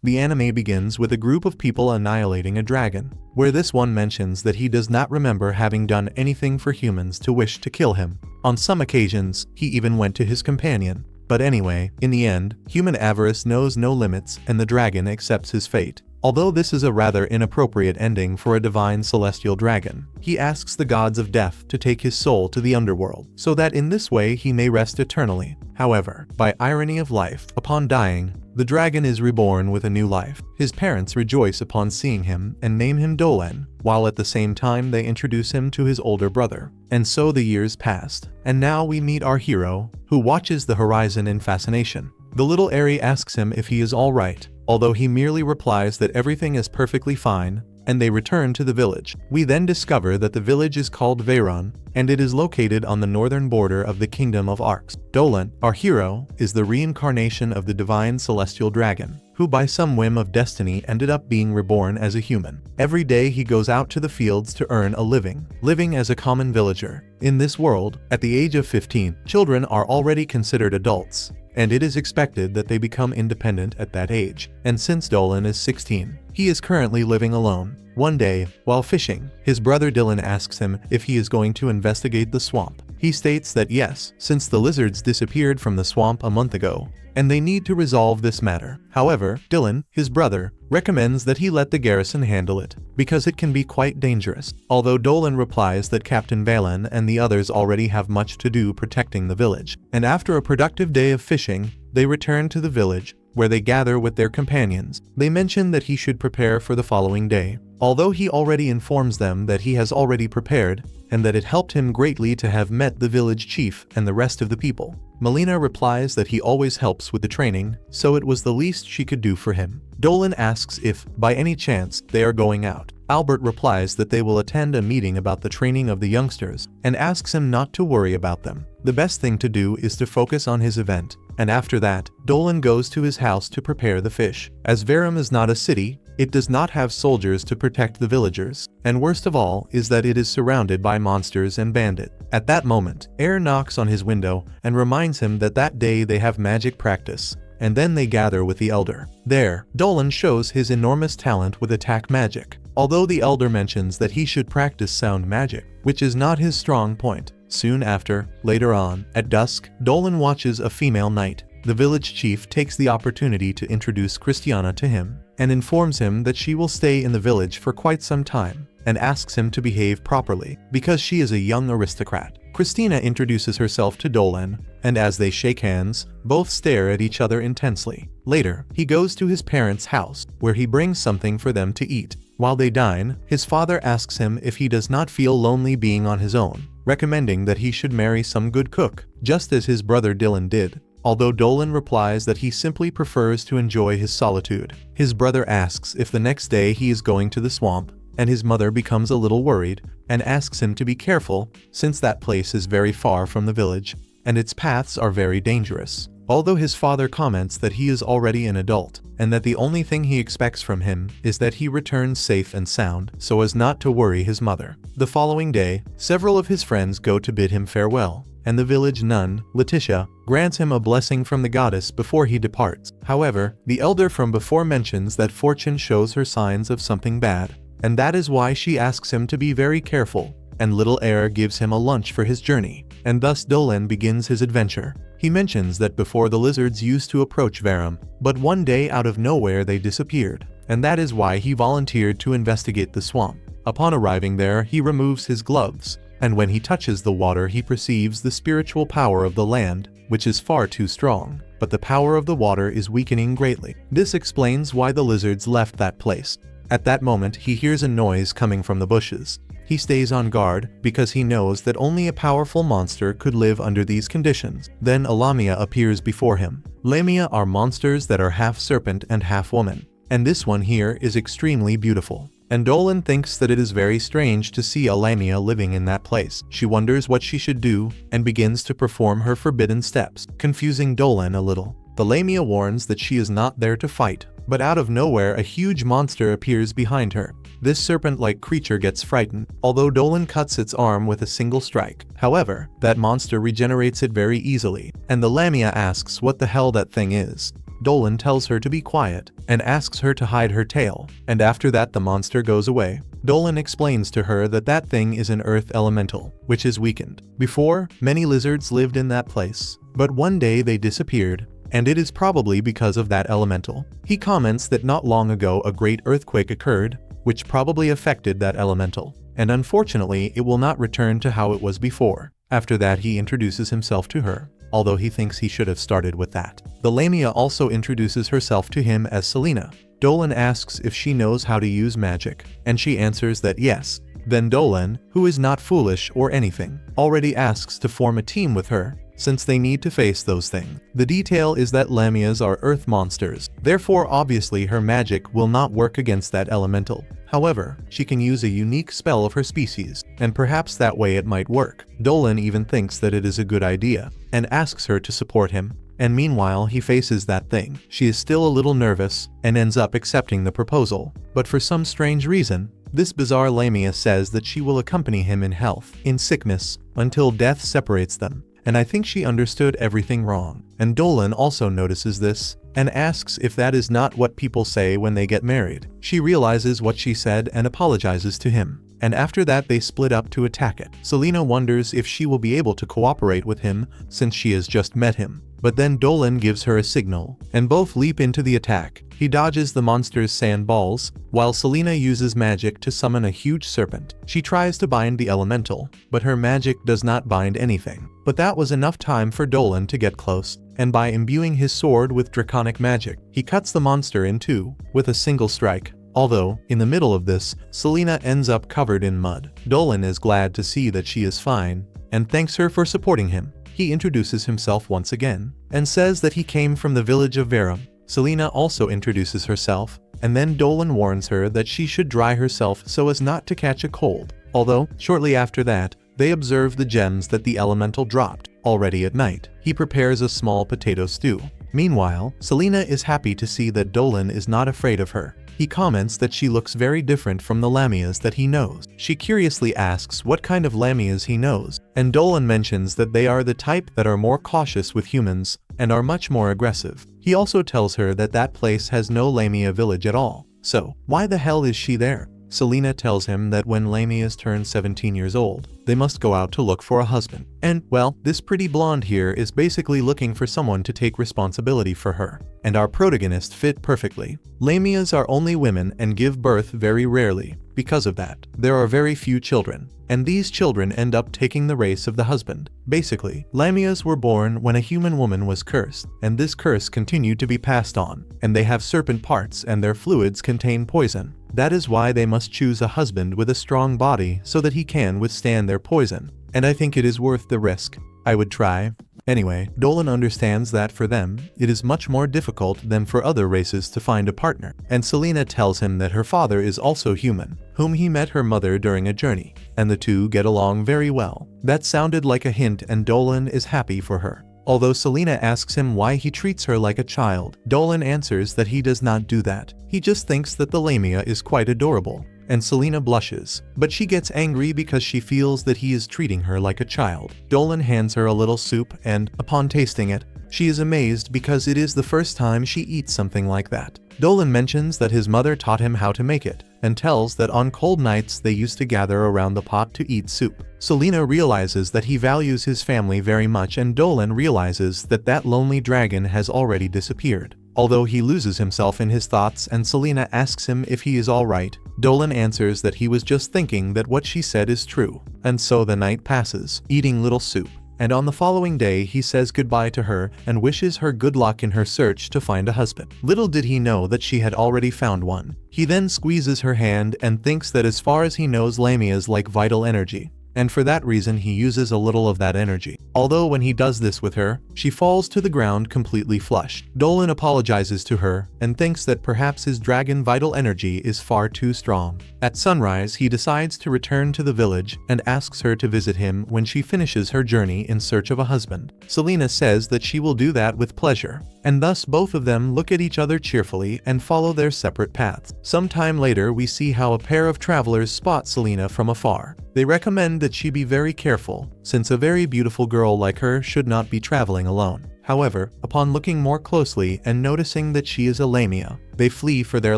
The anime begins with a group of people annihilating a dragon, where this one mentions that he does not remember having done anything for humans to wish to kill him. On some occasions, he even went to his companion. But anyway, in the end, human avarice knows no limits and the dragon accepts his fate. Although this is a rather inappropriate ending for a divine celestial dragon, he asks the gods of death to take his soul to the underworld, so that in this way he may rest eternally. However, by irony of life, upon dying, the dragon is reborn with a new life. His parents rejoice upon seeing him and name him Dolan, while at the same time they introduce him to his older brother. And so the years passed, and now we meet our hero, who watches the horizon in fascination. The little Aerie asks him if he is alright, although he merely replies that everything is perfectly fine, and they return to the village. We then discover that the village is called Veyron, and it is located on the northern border of the Kingdom of Arcs. Dolan, our hero, is the reincarnation of the divine celestial dragon, who by some whim of destiny ended up being reborn as a human. Every day he goes out to the fields to earn a living as a common villager. In this world, at the age of 15, children are already considered adults, and it is expected that they become independent at that age. And since Dolan is 16, he is currently living alone. One day, while fishing, his brother Dylan asks him if he is going to investigate the swamp. He states that yes, since the lizards disappeared from the swamp a month ago, and they need to resolve this matter. However, Dylan, his brother, recommends that he let the garrison handle it, because it can be quite dangerous. Although Dolan replies that Captain Veyron and the others already have much to do protecting the village. And after a productive day of fishing, they return to the village, where they gather with their companions. They mention that he should prepare for the following day. Although he already informs them that he has already prepared, and that it helped him greatly to have met the village chief and the rest of the people. Melina replies that he always helps with the training, so it was the least she could do for him. Dolan asks if, by any chance, they are going out. Albert replies that they will attend a meeting about the training of the youngsters, and asks him not to worry about them. The best thing to do is to focus on his event, and after that, Dolan goes to his house to prepare the fish. As Veyron is not a city, it does not have soldiers to protect the villagers, and worst of all is that it is surrounded by monsters and bandits. At that moment, Air knocks on his window and reminds him that that day they have magic practice, and then they gather with the Elder. There, Dolan shows his enormous talent with attack magic, although the Elder mentions that he should practice sound magic, which is not his strong point. Soon after, later on, at dusk, Dolan watches a female knight. The village chief takes the opportunity to introduce Christiana to him, and informs him that she will stay in the village for quite some time, and asks him to behave properly, because she is a young aristocrat. Christina introduces herself to Dolan, and as they shake hands, both stare at each other intensely. Later, he goes to his parents' house, where he brings something for them to eat. While they dine, his father asks him if he does not feel lonely being on his own, recommending that he should marry some good cook, just as his brother Dylan did. Although Dolan replies that he simply prefers to enjoy his solitude. His brother asks if the next day he is going to the swamp, and his mother becomes a little worried, and asks him to be careful, since that place is very far from the village, and its paths are very dangerous. Although his father comments that he is already an adult, and that the only thing he expects from him is that he returns safe and sound, so as not to worry his mother. The following day, several of his friends go to bid him farewell, and the village nun, Letitia, grants him a blessing from the goddess before he departs. However, the elder from before mentions that fortune shows her signs of something bad, and that is why she asks him to be very careful, and little Air gives him a lunch for his journey, and thus Dolan begins his adventure. He mentions that before the lizards used to approach Veyron, but one day out of nowhere they disappeared, and that is why he volunteered to investigate the swamp. Upon arriving there, he removes his gloves, and when he touches the water he perceives the spiritual power of the land, which is far too strong, but the power of the water is weakening greatly. This explains why the lizards left that place. At that moment he hears a noise coming from the bushes. He stays on guard, because he knows that only a powerful monster could live under these conditions. Then a Lamia appears before him. Lamia are monsters that are half serpent and half woman, and this one here is extremely beautiful. And Dolan thinks that it is very strange to see a Lamia living in that place. She wonders what she should do, and begins to perform her forbidden steps, confusing Dolan a little. The Lamia warns that she is not there to fight, but out of nowhere a huge monster appears behind her. This serpent-like creature gets frightened, although Dolan cuts its arm with a single strike. However, that monster regenerates it very easily, and the Lamia asks what the hell that thing is. Dolan tells her to be quiet and asks her to hide her tail, and after that the monster goes away. Dolan explains to her that that thing is an earth elemental, which is weakened. Before, many lizards lived in that place, but one day they disappeared, and it is probably because of that elemental. He comments that not long ago a great earthquake occurred, which probably affected that elemental, and unfortunately it will not return to how it was before. After that he introduces himself to her, although he thinks he should have started with that. The Lamia also introduces herself to him as Selena. Dolan asks if she knows how to use magic, and she answers that yes. Then Dolan, who is not foolish or anything, already asks to form a team with her, since they need to face those things. The detail is that Lamias are earth monsters, therefore obviously her magic will not work against that elemental. However, she can use a unique spell of her species, and perhaps that way it might work. Dolan even thinks that it is a good idea, and asks her to support him. And meanwhile he faces that thing. She is still a little nervous, and ends up accepting the proposal. But for some strange reason, this bizarre Lamia says that she will accompany him in health, in sickness, until death separates them. And I think she understood everything wrong. And Dolan also notices this, and asks if that is not what people say when they get married. She realizes what she said and apologizes to him. And after that they split up to attack it. Selena wonders if she will be able to cooperate with him since she has just met him. But then Dolan gives her a signal, and both leap into the attack. He dodges the monster's sand balls, while Selena uses magic to summon a huge serpent. She tries to bind the elemental, but her magic does not bind anything. But that was enough time for Dolan to get close, and by imbuing his sword with draconic magic, he cuts the monster in two, with a single strike. Although, in the middle of this, Selena ends up covered in mud. Dolan is glad to see that she is fine, and thanks her for supporting him. He introduces himself once again, and says that he came from the village of Veyron. Selena also introduces herself, and then Dolan warns her that she should dry herself so as not to catch a cold. Although, shortly after that, they observe the gems that the elemental dropped. Already at night, he prepares a small potato stew. Meanwhile, Selena is happy to see that Dolan is not afraid of her. He comments that she looks very different from the Lamias that he knows. She curiously asks what kind of Lamias he knows, and Dolan mentions that they are the type that are more cautious with humans and are much more aggressive. He also tells her that that place has no Lamia village at all. So, why the hell is she there? Selena tells him that when Lamias turn 17 years old, they must go out to look for a husband. And, well, this pretty blonde here is basically looking for someone to take responsibility for her. And our protagonist fit perfectly. Lamias are only women and give birth very rarely. Because of that, there are very few children, and these children end up taking the race of the husband. Basically, Lamias were born when a human woman was cursed, and this curse continued to be passed on, and they have serpent parts and their fluids contain poison. That is why they must choose a husband with a strong body so that he can withstand their poison. And I think it is worth the risk. I would try. Anyway, Dolan understands that for them, it is much more difficult than for other races to find a partner. And Selena tells him that her father is also human, whom he met her mother during a journey, and the two get along very well. That sounded like a hint, and Dolan is happy for her. Although Selena asks him why he treats her like a child, Dolan answers that he does not do that. He just thinks that the Lamia is quite adorable. And Selena blushes, but she gets angry because she feels that he is treating her like a child. Dolan hands her a little soup and, upon tasting it, she is amazed because it is the first time she eats something like that. Dolan mentions that his mother taught him how to make it, and tells that on cold nights they used to gather around the pot to eat soup. Selena realizes that he values his family very much, and Dolan realizes that that lonely dragon has already disappeared. Although he loses himself in his thoughts and Selena asks him if he is alright, Dolan answers that he was just thinking that what she said is true. And so the night passes, eating little soup. And on the following day he says goodbye to her and wishes her good luck in her search to find a husband. Little did he know that she had already found one. He then squeezes her hand and thinks that as far as he knows, Lamias like vital energy. And for that reason he uses a little of that energy. Although when he does this with her, she falls to the ground completely flushed. Dolan apologizes to her and thinks that perhaps his dragon vital energy is far too strong. At sunrise he decides to return to the village and asks her to visit him when she finishes her journey in search of a husband. Selena says that she will do that with pleasure, and thus both of them look at each other cheerfully and follow their separate paths. Sometime later we see how a pair of travelers spot Selena from afar. They recommend that she be very careful, since a very beautiful girl like her should not be traveling alone. However, upon looking more closely and noticing that she is a Lamia, they flee for their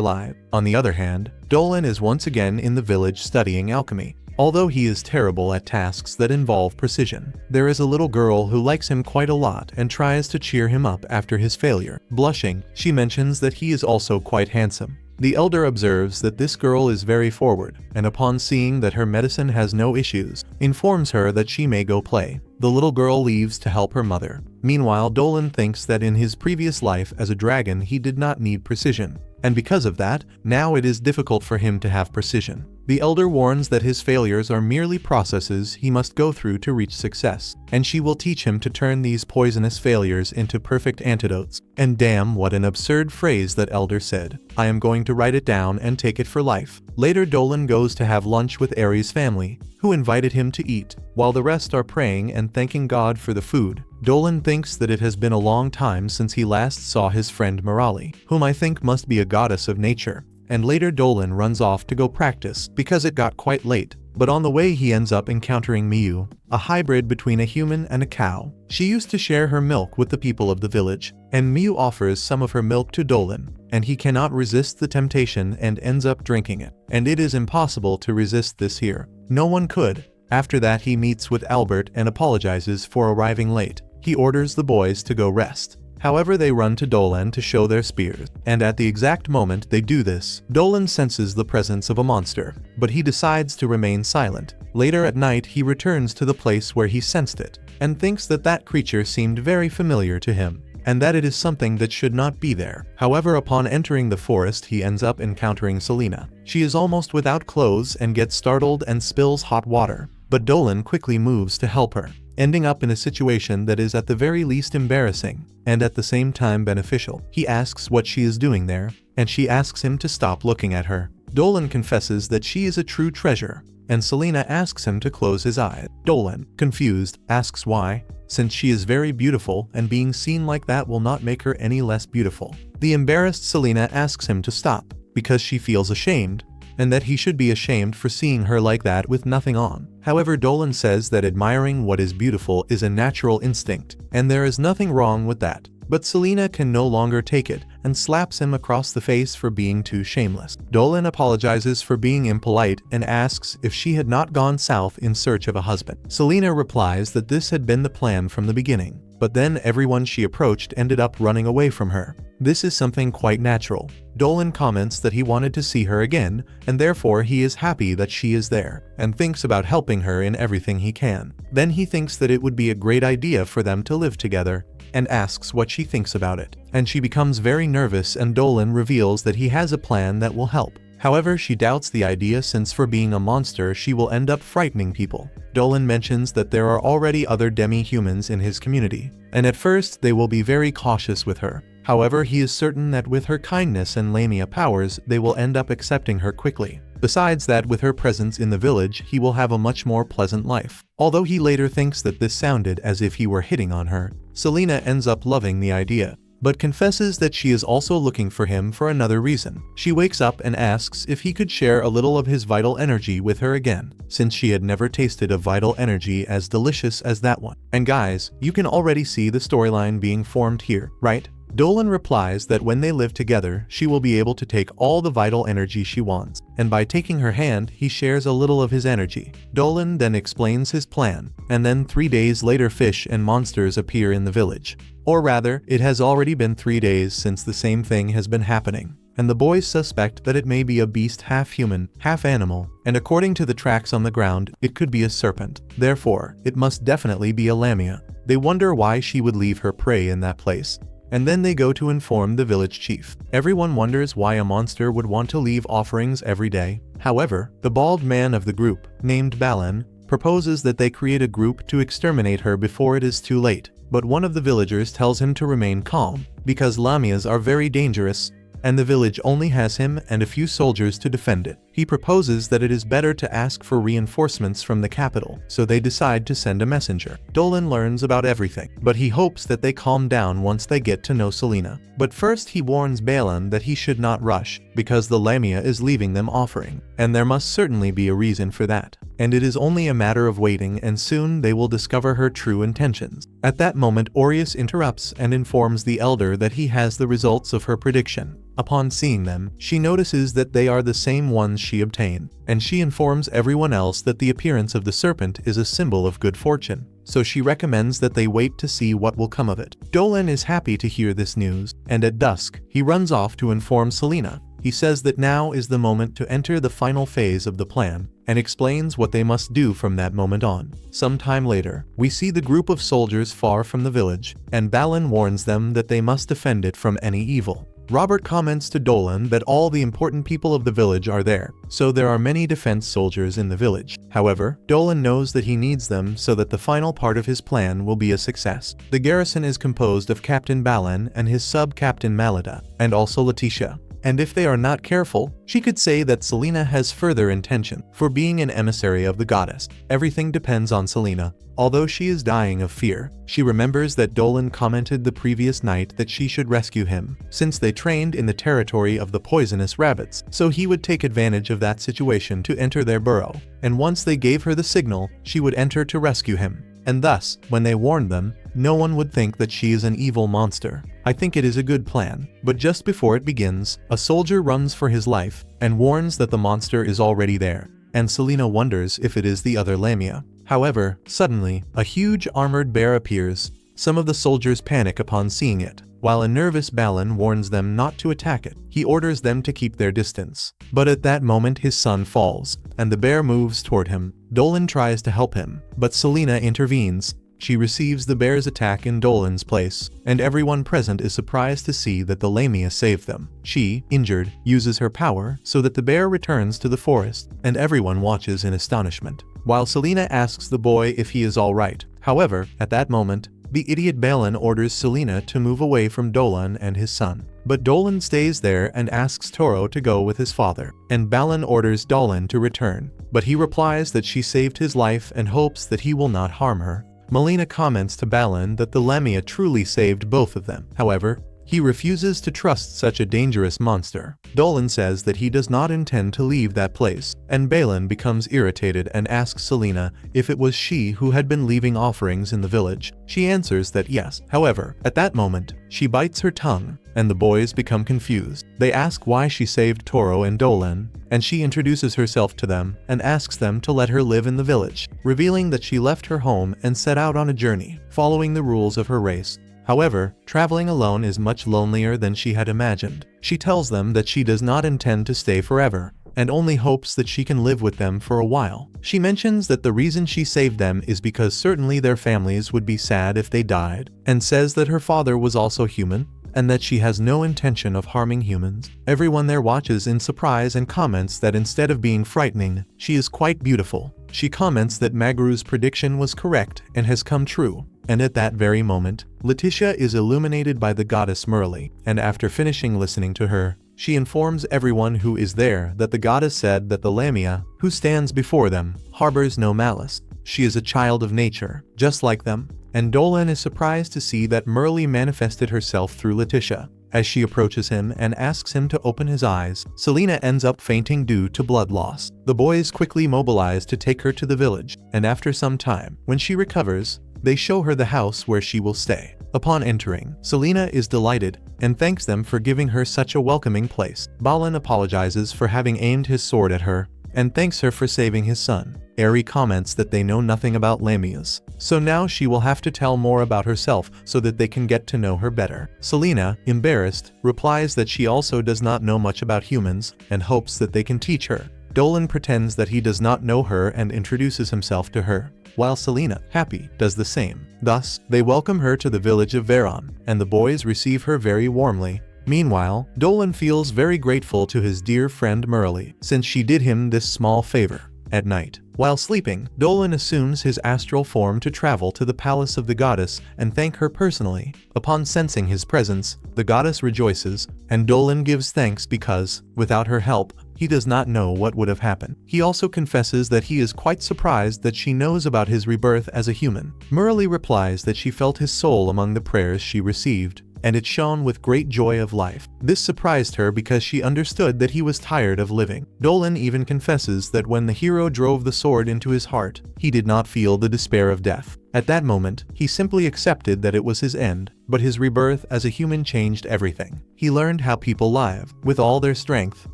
lives. On the other hand, Dolan is once again in the village studying alchemy. Although he is terrible at tasks that involve precision, there is a little girl who likes him quite a lot and tries to cheer him up after his failure. Blushing, she mentions that he is also quite handsome. The elder observes that this girl is very forward, and upon seeing that her medicine has no issues, informs her that she may go play. The little girl leaves to help her mother. Meanwhile, Dolan thinks that in his previous life as a dragon he did not need precision, and because of that, now it is difficult for him to have precision. The elder warns that his failures are merely processes he must go through to reach success, and she will teach him to turn these poisonous failures into perfect antidotes. And damn, what an absurd phrase that elder said. I am going to write it down and take it for life. Later, Dolan goes to have lunch with Aries' family, who invited him to eat. While the rest are praying and thanking God for the food, Dolan thinks that it has been a long time since he last saw his friend Morali, whom I think must be a goddess of nature. And later Dolan runs off to go practice because it got quite late. But on the way he ends up encountering Miu, a hybrid between a human and a cow. She used to share her milk with the people of the village, and Miu offers some of her milk to Dolan, and he cannot resist the temptation and ends up drinking it. And it is impossible to resist this here. No one could. After that he meets with Albert and apologizes for arriving late. He orders the boys to go rest. However, they run to Dolan to show their spears, and at the exact moment they do this, Dolan senses the presence of a monster, but he decides to remain silent. Later at night he returns to the place where he sensed it, and thinks that that creature seemed very familiar to him, and that it is something that should not be there. However, upon entering the forest he ends up encountering Selena. She is almost without clothes and gets startled and spills hot water, but Dolan quickly moves to help her, ending up in a situation that is at the very least embarrassing, and at the same time beneficial. He asks what she is doing there, and she asks him to stop looking at her. Dolan confesses that she is a true treasure, and Selena asks him to close his eyes. Dolan, confused, asks why, since she is very beautiful and being seen like that will not make her any less beautiful. The embarrassed Selena asks him to stop, because she feels ashamed, and that he should be ashamed for seeing her like that with nothing on. However, Dolan says that admiring what is beautiful is a natural instinct, and there is nothing wrong with that. But Selena can no longer take it, and slaps him across the face for being too shameless. Dolan apologizes for being impolite and asks if she had not gone south in search of a husband. Selena replies that this had been the plan from the beginning, but then everyone she approached ended up running away from her. This is something quite natural. Dolan comments that he wanted to see her again, and therefore he is happy that she is there, and thinks about helping her in everything he can. Then he thinks that it would be a great idea for them to live together, and asks what she thinks about it. And she becomes very nervous, and Dolan reveals that he has a plan that will help. However, she doubts the idea since for being a monster she will end up frightening people. Dolan mentions that there are already other demi-humans in his community, and at first they will be very cautious with her. However, he is certain that with her kindness and Lamia powers they will end up accepting her quickly. Besides that, with her presence in the village he will have a much more pleasant life. Although he later thinks that this sounded as if he were hitting on her, Selena ends up loving the idea, but confesses that she is also looking for him for another reason. She wakes up and asks if he could share a little of his vital energy with her again, since she had never tasted a vital energy as delicious as that one. And guys, you can already see the storyline being formed here, right? Dolan replies that when they live together, she will be able to take all the vital energy she wants, and by taking her hand, he shares a little of his energy. Dolan then explains his plan, and then 3 days later fish and monsters appear in the village. Or rather, it has already been 3 days since the same thing has been happening, and the boys suspect that it may be a beast half human, half animal, and according to the tracks on the ground, it could be a serpent. Therefore, it must definitely be a Lamia. They wonder why she would leave her prey in that place. And then they go to inform the village chief. Everyone wonders why a monster would want to leave offerings every day. However, the bald man of the group, named Balan, proposes that they create a group to exterminate her before it is too late. But one of the villagers tells him to remain calm, because Lamias are very dangerous, and the village only has him and a few soldiers to defend it. He proposes that it is better to ask for reinforcements from the capital, so they decide to send a messenger. Dolan learns about everything, but he hopes that they calm down once they get to know Selena. But first he warns Balan that he should not rush, because the Lamia is leaving them offering, and there must certainly be a reason for that. and it is only a matter of waiting, and soon they will discover her true intentions. At that moment, Aureus interrupts and informs the elder that he has the results of her prediction. Upon seeing them, she notices that they are the same ones she obtained, and she informs everyone else that the appearance of the serpent is a symbol of good fortune, so she recommends that they wait to see what will come of it. Dolan is happy to hear this news, and at dusk, he runs off to inform Selena. He says that now is the moment to enter the final phase of the plan, and explains what they must do from that moment on. Some time later, we see the group of soldiers far from the village, and Balin warns them that they must defend it from any evil. Robert comments to Dolan that all the important people of the village are there, so there are many defense soldiers in the village. However, Dolan knows that he needs them so that the final part of his plan will be a success. The garrison is composed of Captain Balin and his sub-Captain Malada, and also Letitia. And if they are not careful, she could say that Selena has further intention for being an emissary of the goddess. Everything depends on Selena. Although she is dying of fear, she remembers that Dolan commented the previous night that she should rescue him, since they trained in the territory of the poisonous rabbits, so he would take advantage of that situation to enter their burrow, and once they gave her the signal, she would enter to rescue him. And thus, when they warned them, no one would think that she is an evil monster. I think it is a good plan. But just before it begins, a soldier runs for his life and warns that the monster is already there, and Selena wonders if it is the other Lamia. However, suddenly, a huge armored bear appears. Some of the soldiers panic upon seeing it, while a nervous Balin warns them not to attack it. He orders them to keep their distance. But at that moment his son falls, and the bear moves toward him. Dolan tries to help him, but Selena intervenes. She receives the bear's attack in Dolan's place, and everyone present is surprised to see that the Lamia saved them. She, injured, uses her power so that the bear returns to the forest, and everyone watches in astonishment, while Selena asks the boy if he is alright. However, at that moment, the idiot Balin orders Selena to move away from Dolan and his son. But Dolan stays there and asks Toro to go with his father, and Balin orders Dolan to return, but he replies that she saved his life and hopes that he will not harm her. Melina comments to Balin that the Lamia truly saved both of them. However, he refuses to trust such a dangerous monster. Dolan says that he does not intend to leave that place, and Balin becomes irritated and asks Selena if it was she who had been leaving offerings in the village. She answers that yes. However, at that moment, she bites her tongue, and the boys become confused. They ask why she saved Toro and Dolan, and she introduces herself to them and asks them to let her live in the village, revealing that she left her home and set out on a journey, following the rules of her race. However, traveling alone is much lonelier than she had imagined. She tells them that she does not intend to stay forever, and only hopes that she can live with them for a while. She mentions that the reason she saved them is because certainly their families would be sad if they died, and says that her father was also human, and that she has no intention of harming humans. Everyone there watches in surprise and comments that instead of being frightening, she is quite beautiful. She comments that Magru's prediction was correct and has come true. And at that very moment, Letitia is illuminated by the goddess Merli, and after finishing listening to her, she informs everyone who is there that the goddess said that the Lamia, who stands before them, harbors no malice. She is a child of nature, just like them, and Dolan is surprised to see that Merli manifested herself through Letitia. As she approaches him and asks him to open his eyes, Selena ends up fainting due to blood loss. The boys quickly mobilize to take her to the village, and after some time, when she recovers, they show her the house where she will stay. Upon entering, Selena is delighted and thanks them for giving her such a welcoming place. Balin apologizes for having aimed his sword at her and thanks her for saving his son. Eri comments that they know nothing about Lamias, so now she will have to tell more about herself so that they can get to know her better. Selena, embarrassed, replies that she also does not know much about humans and hopes that they can teach her. Dolan pretends that he does not know her and introduces himself to her, while Selena, happy, does the same. Thus, they welcome her to the village of Veyron, and the boys receive her very warmly. Meanwhile, Dolan feels very grateful to his dear friend Merli, since she did him this small favor. At night, while sleeping, Dolan assumes his astral form to travel to the palace of the goddess and thank her personally. Upon sensing his presence, the goddess rejoices, and Dolan gives thanks because, without her help, he does not know what would have happened. He also confesses that he is quite surprised that she knows about his rebirth as a human. Merli replies that she felt his soul among the prayers she received, and it shone with great joy of life. This surprised her because she understood that he was tired of living. Dolan even confesses that when the hero drove the sword into his heart, he did not feel the despair of death. At that moment, he simply accepted that it was his end, but his rebirth as a human changed everything. He learned how people live, with all their strength,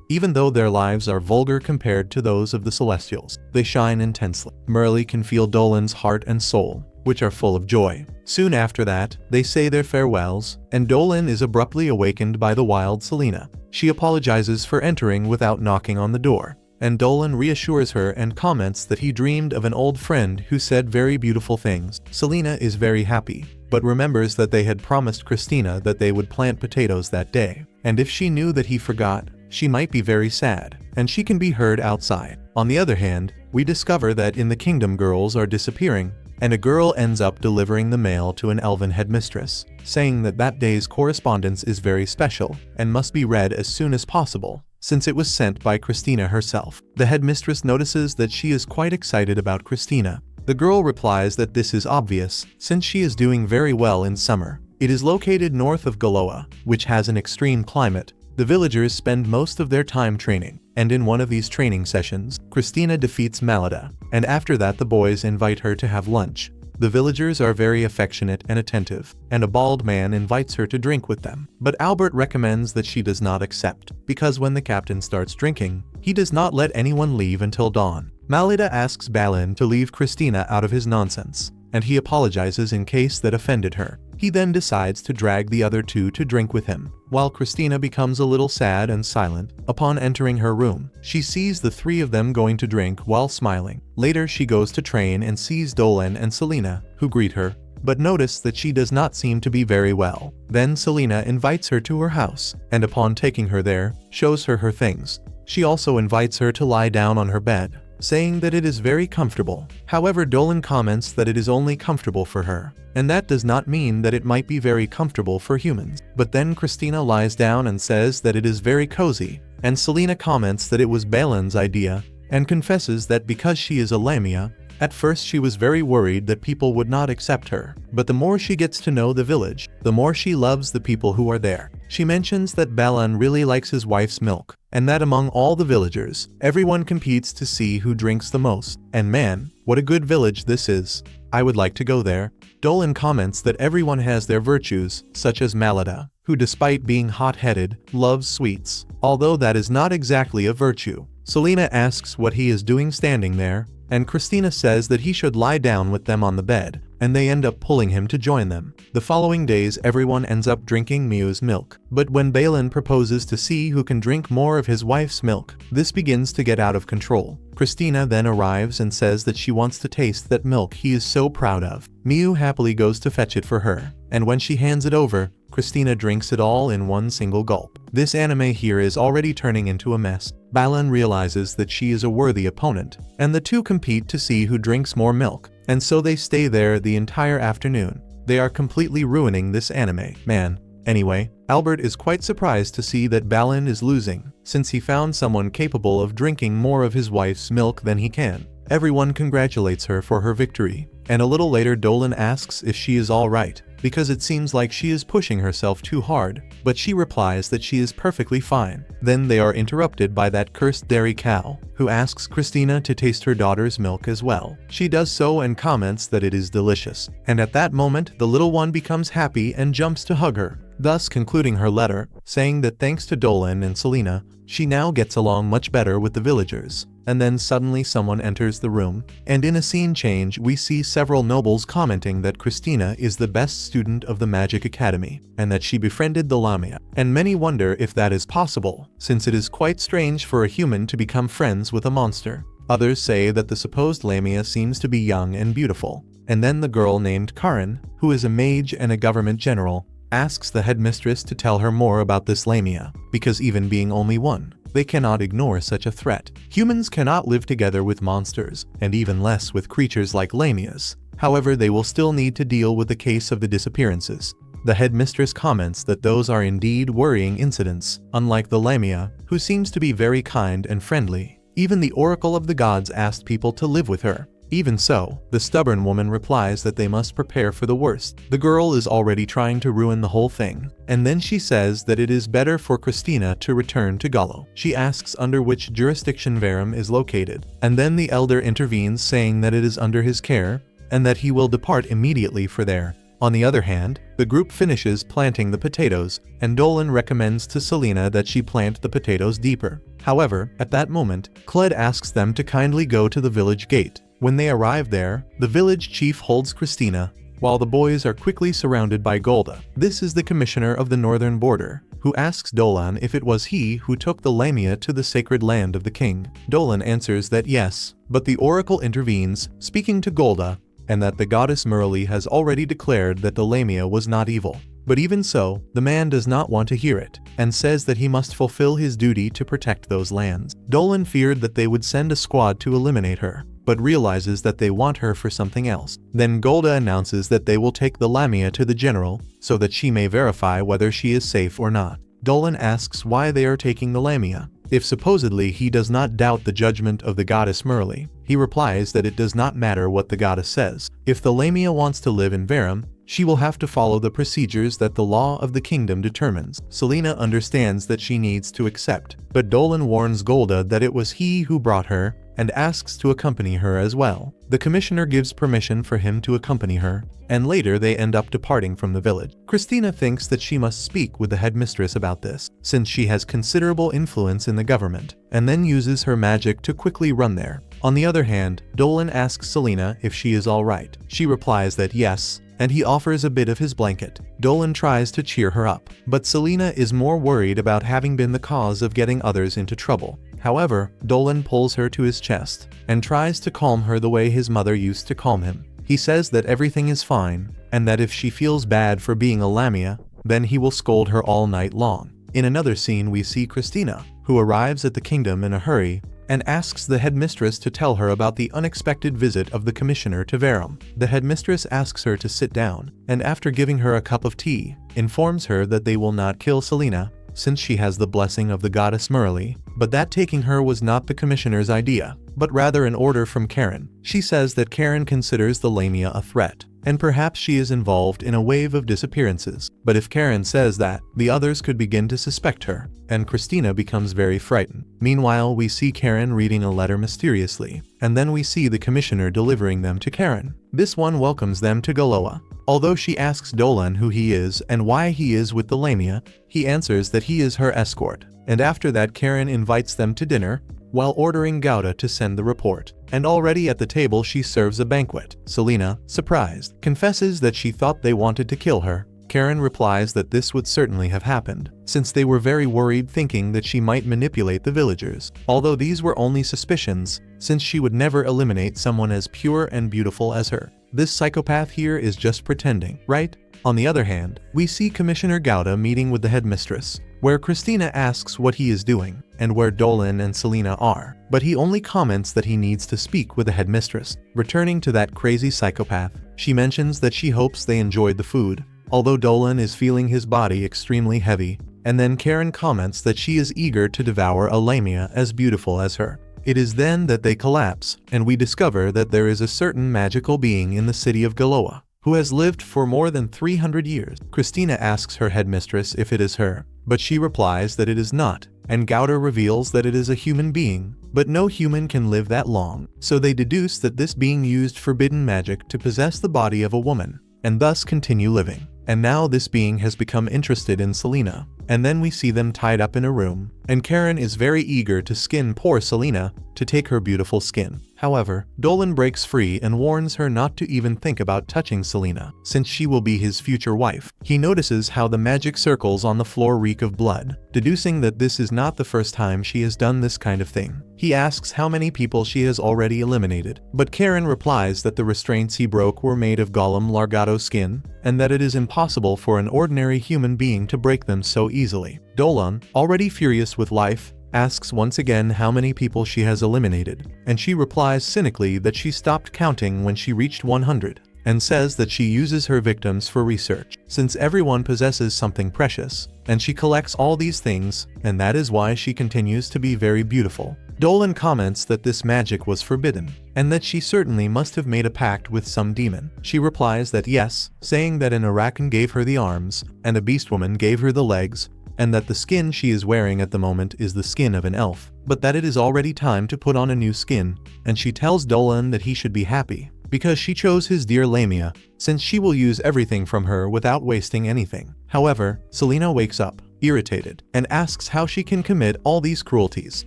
even though their lives are vulgar compared to those of the Celestials. They shine intensely. Merle can feel Dolan's heart and soul, which are full of joy. Soon after that, they say their farewells, and Dolan is abruptly awakened by the wild Selena. She apologizes for entering without knocking on the door, and Dolan reassures her and comments that he dreamed of an old friend who said very beautiful things. Selena is very happy, but remembers that they had promised Christina that they would plant potatoes that day, and if she knew that he forgot, she might be very sad, and she can be heard outside. On the other hand, we discover that in the kingdom girls are disappearing, and a girl ends up delivering the mail to an elven headmistress, saying that that day's correspondence is very special and must be read as soon as possible, since it was sent by Christina herself. The headmistress notices that she is quite excited about Christina. The girl replies that this is obvious, since she is doing very well in summer. It is located north of Galoa, which has an extreme climate. The villagers spend most of their time training, and in one of these training sessions, Christina defeats Malada, and after that the boys invite her to have lunch. The villagers are very affectionate and attentive, and a bald man invites her to drink with them. But Albert recommends that she does not accept, because when the captain starts drinking, he does not let anyone leave until dawn. Malada asks Balin to leave Christina out of his nonsense, and he apologizes in case that offended her. He then decides to drag the other two to drink with him, while Christina becomes a little sad and silent. Upon entering her room, she sees the three of them going to drink while smiling. Later she goes to train and sees Dolan and Selena, who greet her, but notice that she does not seem to be very well. Then Selena invites her to her house, and upon taking her there, shows her her things. She also invites her to lie down on her bed, saying that it is very comfortable. However, Dolan comments that it is only comfortable for her, and that does not mean that it might be very comfortable for humans. But then Christina lies down and says that it is very cozy, and Selena comments that it was Balin's idea, and confesses that because she is a Lamia, at first she was very worried that people would not accept her, but the more she gets to know the village, the more she loves the people who are there. She mentions that Balin really likes his wife's milk, and that among all the villagers, everyone competes to see who drinks the most. And man, what a good village this is. I would like to go there. Dolan comments that everyone has their virtues, such as Malada, who despite being hot-headed, loves sweets, although that is not exactly a virtue. Selena asks what he is doing standing there, and Christina says that he should lie down with them on the bed, and they end up pulling him to join them. The following days everyone ends up drinking Miu's milk, but when Balin proposes to see who can drink more of his wife's milk, this begins to get out of control. Christina then arrives and says that she wants to taste that milk he is so proud of. Miu happily goes to fetch it for her, and when she hands it over, Christina drinks it all in one single gulp. This anime here is already turning into a mess. Balin realizes that she is a worthy opponent, and the two compete to see who drinks more milk, and so they stay there the entire afternoon. They are completely ruining this anime, man. Anyway, Albert is quite surprised to see that Balin is losing, since he found someone capable of drinking more of his wife's milk than he can. Everyone congratulates her for her victory, and a little later Dolan asks if she is alright, because it seems like she is pushing herself too hard, but she replies that she is perfectly fine. Then they are interrupted by that cursed dairy cow, who asks Christina to taste her daughter's milk as well. She does so and comments that it is delicious, and at that moment the little one becomes happy and jumps to hug her, thus concluding her letter, saying that thanks to Dolan and Selena, she now gets along much better with the villagers. And then suddenly someone enters the room, and in a scene change we see several nobles commenting that Christina is the best student of the Magic Academy, and that she befriended the Lamia. And many wonder if that is possible, since it is quite strange for a human to become friends with a monster. Others say that the supposed Lamia seems to be young and beautiful. And then the girl named Karin, who is a mage and a government general, asks the headmistress to tell her more about this Lamia, because even being only one, they cannot ignore such a threat. Humans cannot live together with monsters, and even less with creatures like Lamias. However, they will still need to deal with the case of the disappearances. The headmistress comments that those are indeed worrying incidents, unlike the Lamia, who seems to be very kind and friendly. Even the Oracle of the Gods asked people to live with her. Even so, the stubborn woman replies that they must prepare for the worst. The girl is already trying to ruin the whole thing. And then she says that it is better for Christina to return to Gallo. She asks under which jurisdiction Veyron is located. And then the elder intervenes, saying that it is under his care, and that he will depart immediately for there. On the other hand, the group finishes planting the potatoes, and Dolan recommends to Selena that she plant the potatoes deeper. However, at that moment, Cled asks them to kindly go to the village gate. When they arrive there, the village chief holds Christina, while the boys are quickly surrounded by Golda. This is the commissioner of the northern border, who asks Dolan if it was he who took the Lamia to the sacred land of the king. Dolan answers that yes, but the oracle intervenes, speaking to Golda, and that the goddess Merli has already declared that the Lamia was not evil. But even so, the man does not want to hear it, and says that he must fulfill his duty to protect those lands. Dolan feared that they would send a squad to eliminate her, but realizes that they want her for something else. Then Golda announces that they will take the Lamia to the general, so that she may verify whether she is safe or not. Dolan asks why they are taking the Lamia, if supposedly he does not doubt the judgment of the goddess Merli. He replies that it does not matter what the goddess says. If the Lamia wants to live in Veyron, she will have to follow the procedures that the law of the kingdom determines. Selena understands that she needs to accept, but Dolan warns Golda that it was he who brought her, and asks to accompany her as well. The commissioner gives permission for him to accompany her, and later they end up departing from the village. Christina thinks that she must speak with the headmistress about this, since she has considerable influence in the government, and then uses her magic to quickly run there. On the other hand, Dolan asks Selena if she is alright. She replies that yes, and he offers a bit of his blanket. Dolan tries to cheer her up, but Selena is more worried about having been the cause of getting others into trouble. However, Dolan pulls her to his chest, and tries to calm her the way his mother used to calm him. He says that everything is fine, and that if she feels bad for being a Lamia, then he will scold her all night long. In another scene we see Christina, who arrives at the kingdom in a hurry, and asks the headmistress to tell her about the unexpected visit of the commissioner to Veyron. The headmistress asks her to sit down, and after giving her a cup of tea, informs her that they will not kill Selena, since she has the blessing of the goddess Merli, but that taking her was not the commissioner's idea, but rather an order from Karen. She says that Karen considers the Lamia a threat, and perhaps she is involved in a wave of disappearances. But if Karen says that, the others could begin to suspect her, and Christina becomes very frightened. Meanwhile, we see Karen reading a letter mysteriously, and then we see the commissioner delivering them to Karen. This one welcomes them to Galoa. Although she asks Dolan who he is and why he is with the Lamia, he answers that he is her escort. And after that, Karen invites them to dinner, while ordering Gouda to send the report. And already at the table she serves a banquet. Selena, surprised, confesses that she thought they wanted to kill her. Karen replies that this would certainly have happened, since they were very worried, thinking that she might manipulate the villagers. Although these were only suspicions, since she would never eliminate someone as pure and beautiful as her. This psychopath here is just pretending, right? On the other hand, we see Commissioner Gouda meeting with the headmistress, where Christina asks what he is doing, and where Dolan and Selena are, but he only comments that he needs to speak with the headmistress. Returning to that crazy psychopath, she mentions that she hopes they enjoyed the food, although Dolan is feeling his body extremely heavy, and then Karen comments that she is eager to devour a Lamia as beautiful as her. It is then that they collapse, and we discover that there is a certain magical being in the city of Galoa, who has lived for more than 300 years. Christina asks her headmistress if it is her, but she replies that it is not, and Gouda reveals that it is a human being, but no human can live that long, so they deduce that this being used forbidden magic to possess the body of a woman, and thus continue living. And now this being has become interested in Selena, and then we see them tied up in a room, and Karen is very eager to skin poor Selena to take her beautiful skin. However, Dolan breaks free and warns her not to even think about touching Selena, since she will be his future wife. He notices how the magic circles on the floor reek of blood, deducing that this is not the first time she has done this kind of thing. He asks how many people she has already eliminated, but Karen replies that the restraints he broke were made of Golem Largato skin, and that it is impossible for an ordinary human being to break them so easily. Dolan, already furious with life, asks once again how many people she has eliminated, and she replies cynically that she stopped counting when she reached 100. and says that she uses her victims for research, since everyone possesses something precious, and she collects all these things, and that is why she continues to be very beautiful. Dolan comments that this magic was forbidden, and that she certainly must have made a pact with some demon. She replies that yes, saying that an Arakan gave her the arms, and a beast woman gave her the legs, and that the skin she is wearing at the moment is the skin of an elf, but that it is already time to put on a new skin, and she tells Dolan that he should be happy, because she chose his dear Lamia, since she will use everything from her without wasting anything. However, Selena wakes up, irritated, and asks how she can commit all these cruelties.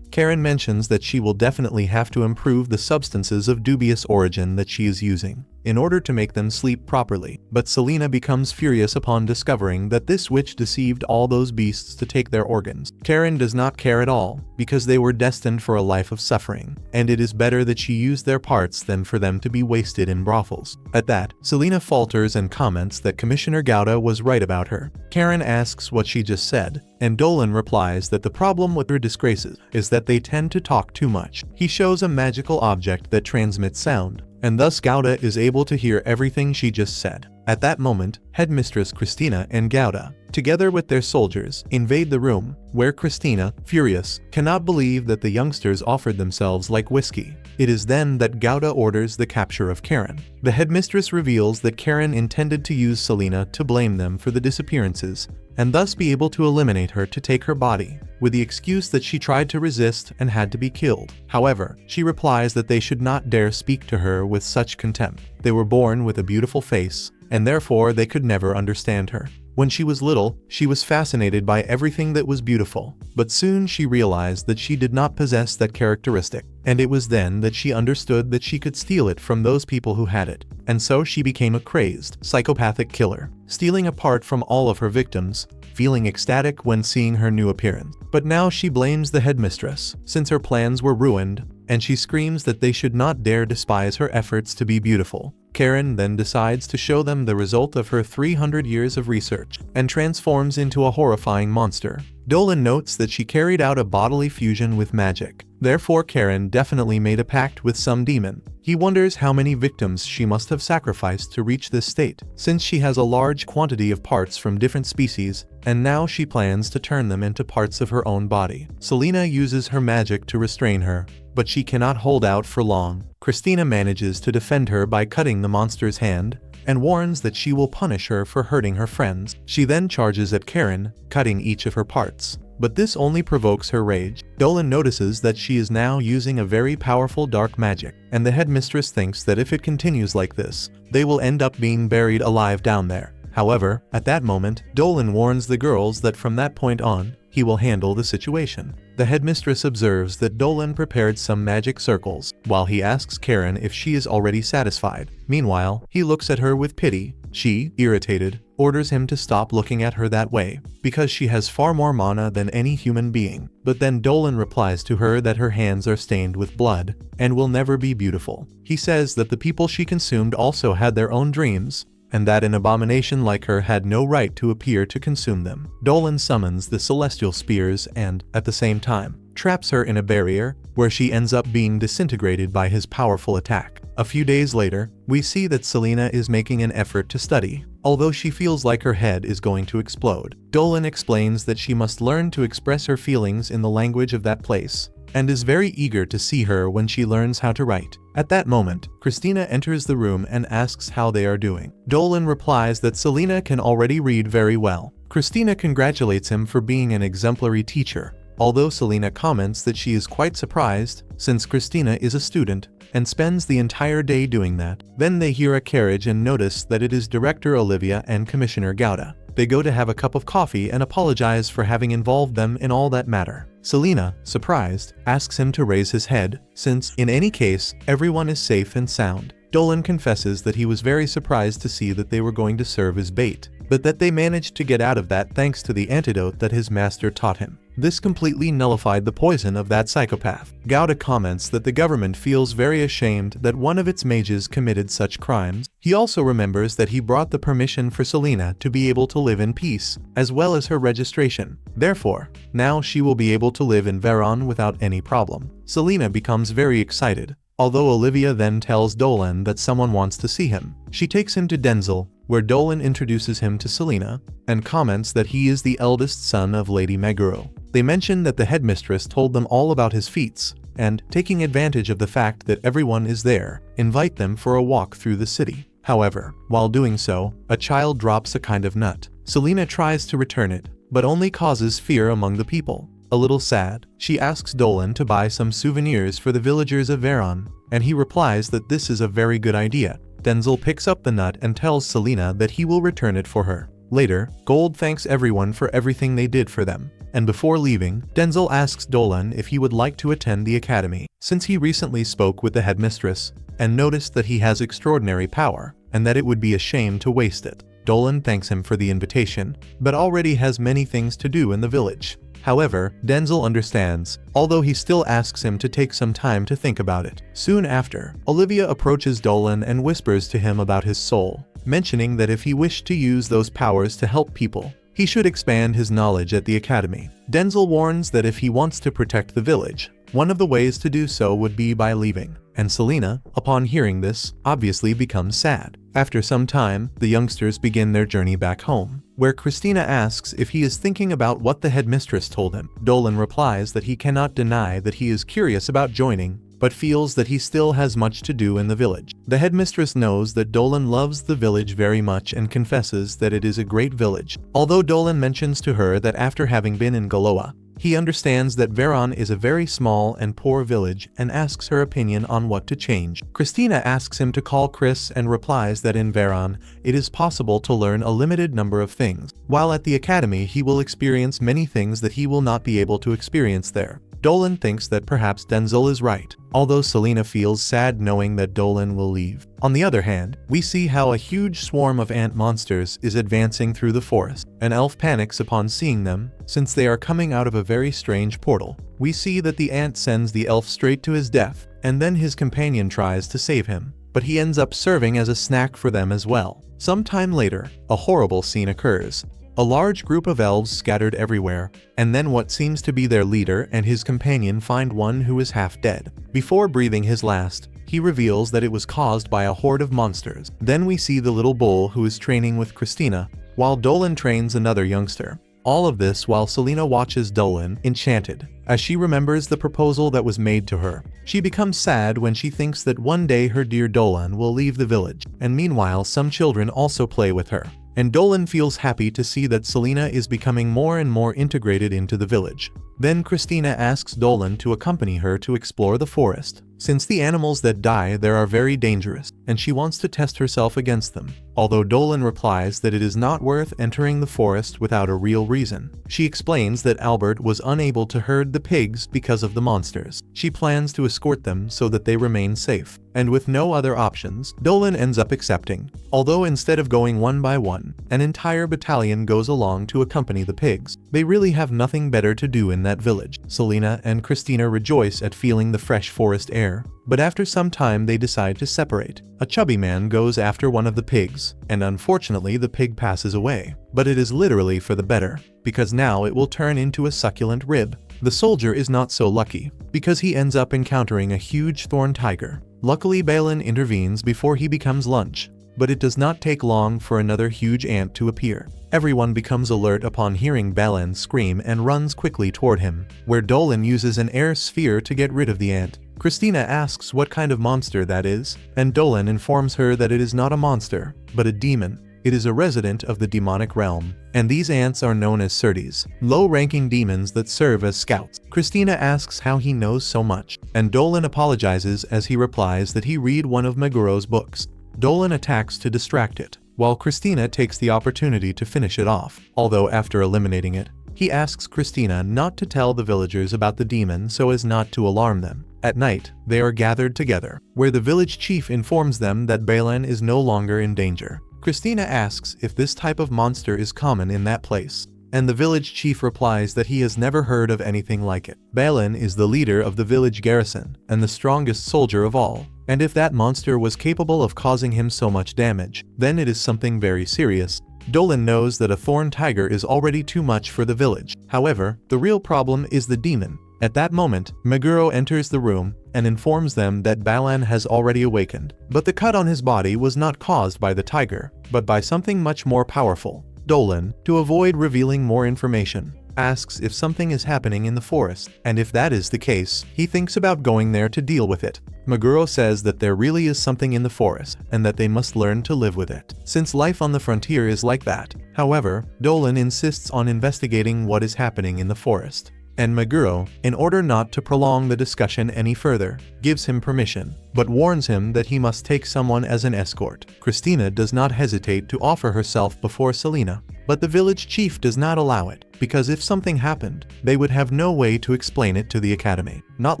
Karen mentions that she will definitely have to improve the substances of dubious origin that she is using, in order to make them sleep properly. But Selena becomes furious upon discovering that this witch deceived all those beasts to take their organs. Karen does not care at all, because they were destined for a life of suffering, and it is better that she use their parts than for them to be wasted in brothels. At that, Selena falters and comments that Commissioner Gouda was right about her. Karen asks what she just said, and Dolan replies that the problem with her disgraces is that they tend to talk too much. He shows a magical object that transmits sound, and thus Gouda is able to hear everything she just said. At that moment, Headmistress Christina and Gouda, together with their soldiers, invade the room, where Christina, furious, cannot believe that the youngsters offered themselves like whiskey. It is then that Gouda orders the capture of Karen. The headmistress reveals that Karen intended to use Selena to blame them for the disappearances, and thus be able to eliminate her to take her body, with the excuse that she tried to resist and had to be killed. However, she replies that they should not dare speak to her with such contempt. They were born with a beautiful face, and therefore they could never understand her. When she was little, she was fascinated by everything that was beautiful, but soon she realized that she did not possess that characteristic, and it was then that she understood that she could steal it from those people who had it, and so she became a crazed, psychopathic killer, stealing a part from all of her victims, feeling ecstatic when seeing her new appearance. But now she blames the headmistress, since her plans were ruined, and she screams that they should not dare despise her efforts to be beautiful. Karen then decides to show them the result of her 300 years of research, and transforms into a horrifying monster. Dolan notes that she carried out a bodily fusion with magic. Therefore Karen definitely made a pact with some demon. He wonders how many victims she must have sacrificed to reach this state, since she has a large quantity of parts from different species, and now she plans to turn them into parts of her own body. Selena uses her magic to restrain her, but she cannot hold out for long. Christina manages to defend her by cutting the monster's hand, and warns that she will punish her for hurting her friends. She then charges at Karen, cutting each of her parts, but this only provokes her rage. Dolan notices that she is now using a very powerful dark magic, and the headmistress thinks that if it continues like this, they will end up being buried alive down there. However, at that moment, Dolan warns the girls that from that point on, he will handle the situation. The headmistress observes that Dolan prepared some magic circles, while he asks Karen if she is already satisfied. Meanwhile, he looks at her with pity. She, irritated, orders him to stop looking at her that way, because she has far more mana than any human being. But then Dolan replies to her that her hands are stained with blood, and will never be beautiful. He says that the people she consumed also had their own dreams, and that an abomination like her had no right to appear to consume them. Dolan summons the celestial spears and, at the same time, traps her in a barrier, where she ends up being disintegrated by his powerful attack. A few days later, we see that Selena is making an effort to study, although she feels like her head is going to explode. Dolan explains that she must learn to express her feelings in the language of that place, and is very eager to see her when she learns how to write. At that moment, Christina enters the room and asks how they are doing. Dolan replies that Selena can already read very well. Christina congratulates him for being an exemplary teacher, although Selena comments that she is quite surprised, since Christina is a student, and spends the entire day doing that. Then they hear a carriage and notice that it is Director Olivia and Commissioner Gouda. They go to have a cup of coffee and apologize for having involved them in all that matter. Selena, surprised, asks him to raise his head, since, in any case, everyone is safe and sound. Dolan confesses that he was very surprised to see that they were going to serve as bait, but that they managed to get out of that thanks to the antidote that his master taught him. This completely nullified the poison of that psychopath. Gouda comments that the government feels very ashamed that one of its mages committed such crimes. He also remembers that he brought the permission for Selena to be able to live in peace, as well as her registration. Therefore, now she will be able to live in Veyron without any problem. Selena becomes very excited, Although Olivia then tells Dolan that someone wants to see him, she takes him to Denzel, where Dolan introduces him to Selena, and comments that he is the eldest son of Lady Meguro. They mention that the headmistress told them all about his feats, and, taking advantage of the fact that everyone is there, invite them for a walk through the city. However, while doing so, a child drops a kind of nut. Selena tries to return it, but only causes fear among the people. A little sad, she asks Dolan to buy some souvenirs for the villagers of Veyron, and he replies that this is a very good idea. Denzel picks up the nut and tells Selena that he will return it for her. Later, Gold thanks everyone for everything they did for them, and before leaving, Denzel asks Dolan if he would like to attend the academy, since he recently spoke with the headmistress, and noticed that he has extraordinary power, and that it would be a shame to waste it. Dolan thanks him for the invitation, but already has many things to do in the village. However, Denzel understands, although he still asks him to take some time to think about it. Soon after, Olivia approaches Dolan and whispers to him about his soul, mentioning that if he wished to use those powers to help people, he should expand his knowledge at the academy. Denzel warns that if he wants to protect the village, one of the ways to do so would be by leaving, and Selena, upon hearing this, obviously becomes sad. After some time, the youngsters begin their journey back home, where Christina asks if he is thinking about what the headmistress told him. Dolan replies that he cannot deny that he is curious about joining, but feels that he still has much to do in the village. The headmistress knows that Dolan loves the village very much and confesses that it is a great village. Although Dolan mentions to her that after having been in Galoa, he understands that Veyron is a very small and poor village and asks her opinion on what to change. Christina asks him to call Chris and replies that in Veyron, it is possible to learn a limited number of things, while at the academy he will experience many things that he will not be able to experience there. Dolan thinks that perhaps Denzel is right, although Selena feels sad knowing that Dolan will leave. On the other hand, we see how a huge swarm of ant monsters is advancing through the forest. An elf panics upon seeing them, since they are coming out of a very strange portal. We see that the ant sends the elf straight to his death, and then his companion tries to save him, but he ends up serving as a snack for them as well. Sometime later, a horrible scene occurs. A large group of elves scattered everywhere, and then what seems to be their leader and his companion find one who is half dead. Before breathing his last, he reveals that it was caused by a horde of monsters. Then we see the little bull who is training with Christina, while Dolan trains another youngster. All of this while Selena watches Dolan, enchanted, as she remembers the proposal that was made to her. She becomes sad when she thinks that one day her dear Dolan will leave the village, and meanwhile some children also play with her. And Dolan feels happy to see that Selena is becoming more and more integrated into the village. Then Christina asks Dolan to accompany her to explore the forest, since the animals that die there are very dangerous, and she wants to test herself against them. Although Dolan replies that it is not worth entering the forest without a real reason. She explains that Albert was unable to herd the pigs because of the monsters. She plans to escort them so that they remain safe. And with no other options, Dolan ends up accepting. Although instead of going one by one, an entire battalion goes along to accompany the pigs. They really have nothing better to do in that village. Selena and Christina rejoice at feeling the fresh forest air, but after some time they decide to separate. A chubby man goes after one of the pigs, and unfortunately the pig passes away. But it is literally for the better, because now it will turn into a succulent rib. The soldier is not so lucky, because he ends up encountering a huge thorn tiger. Luckily Balin intervenes before he becomes lunch, but it does not take long for another huge ant to appear. Everyone becomes alert upon hearing Balin scream and runs quickly toward him, where Dolan uses an air sphere to get rid of the ant. Christina asks what kind of monster that is, and Dolan informs her that it is not a monster, but a demon. It is a resident of the demonic realm, and these ants are known as Surtes, low-ranking demons that serve as scouts. Christina asks how he knows so much, and Dolan apologizes as he replies that he read one of Meguro's books. Dolan attacks to distract it, while Christina takes the opportunity to finish it off. Although after eliminating it, he asks Christina not to tell the villagers about the demon so as not to alarm them. At night, they are gathered together, where the village chief informs them that Balin is no longer in danger. Christina asks if this type of monster is common in that place, and the village chief replies that he has never heard of anything like it. Balin is the leader of the village garrison, and the strongest soldier of all, and if that monster was capable of causing him so much damage, then it is something very serious. Dolan knows that a thorn tiger is already too much for the village. However, the real problem is the demon, At that moment, Meguro enters the room and informs them that Balan has already awakened. But the cut on his body was not caused by the tiger, but by something much more powerful. Dolan, to avoid revealing more information, asks if something is happening in the forest, and if that is the case, he thinks about going there to deal with it. Meguro says that there really is something in the forest, and that they must learn to live with it, since life on the frontier is like that. However, Dolan insists on investigating what is happening in the forest. And Meguro, in order not to prolong the discussion any further, gives him permission, but warns him that he must take someone as an escort. Christina does not hesitate to offer herself before Selena, but the village chief does not allow it, because if something happened, they would have no way to explain it to the academy. Not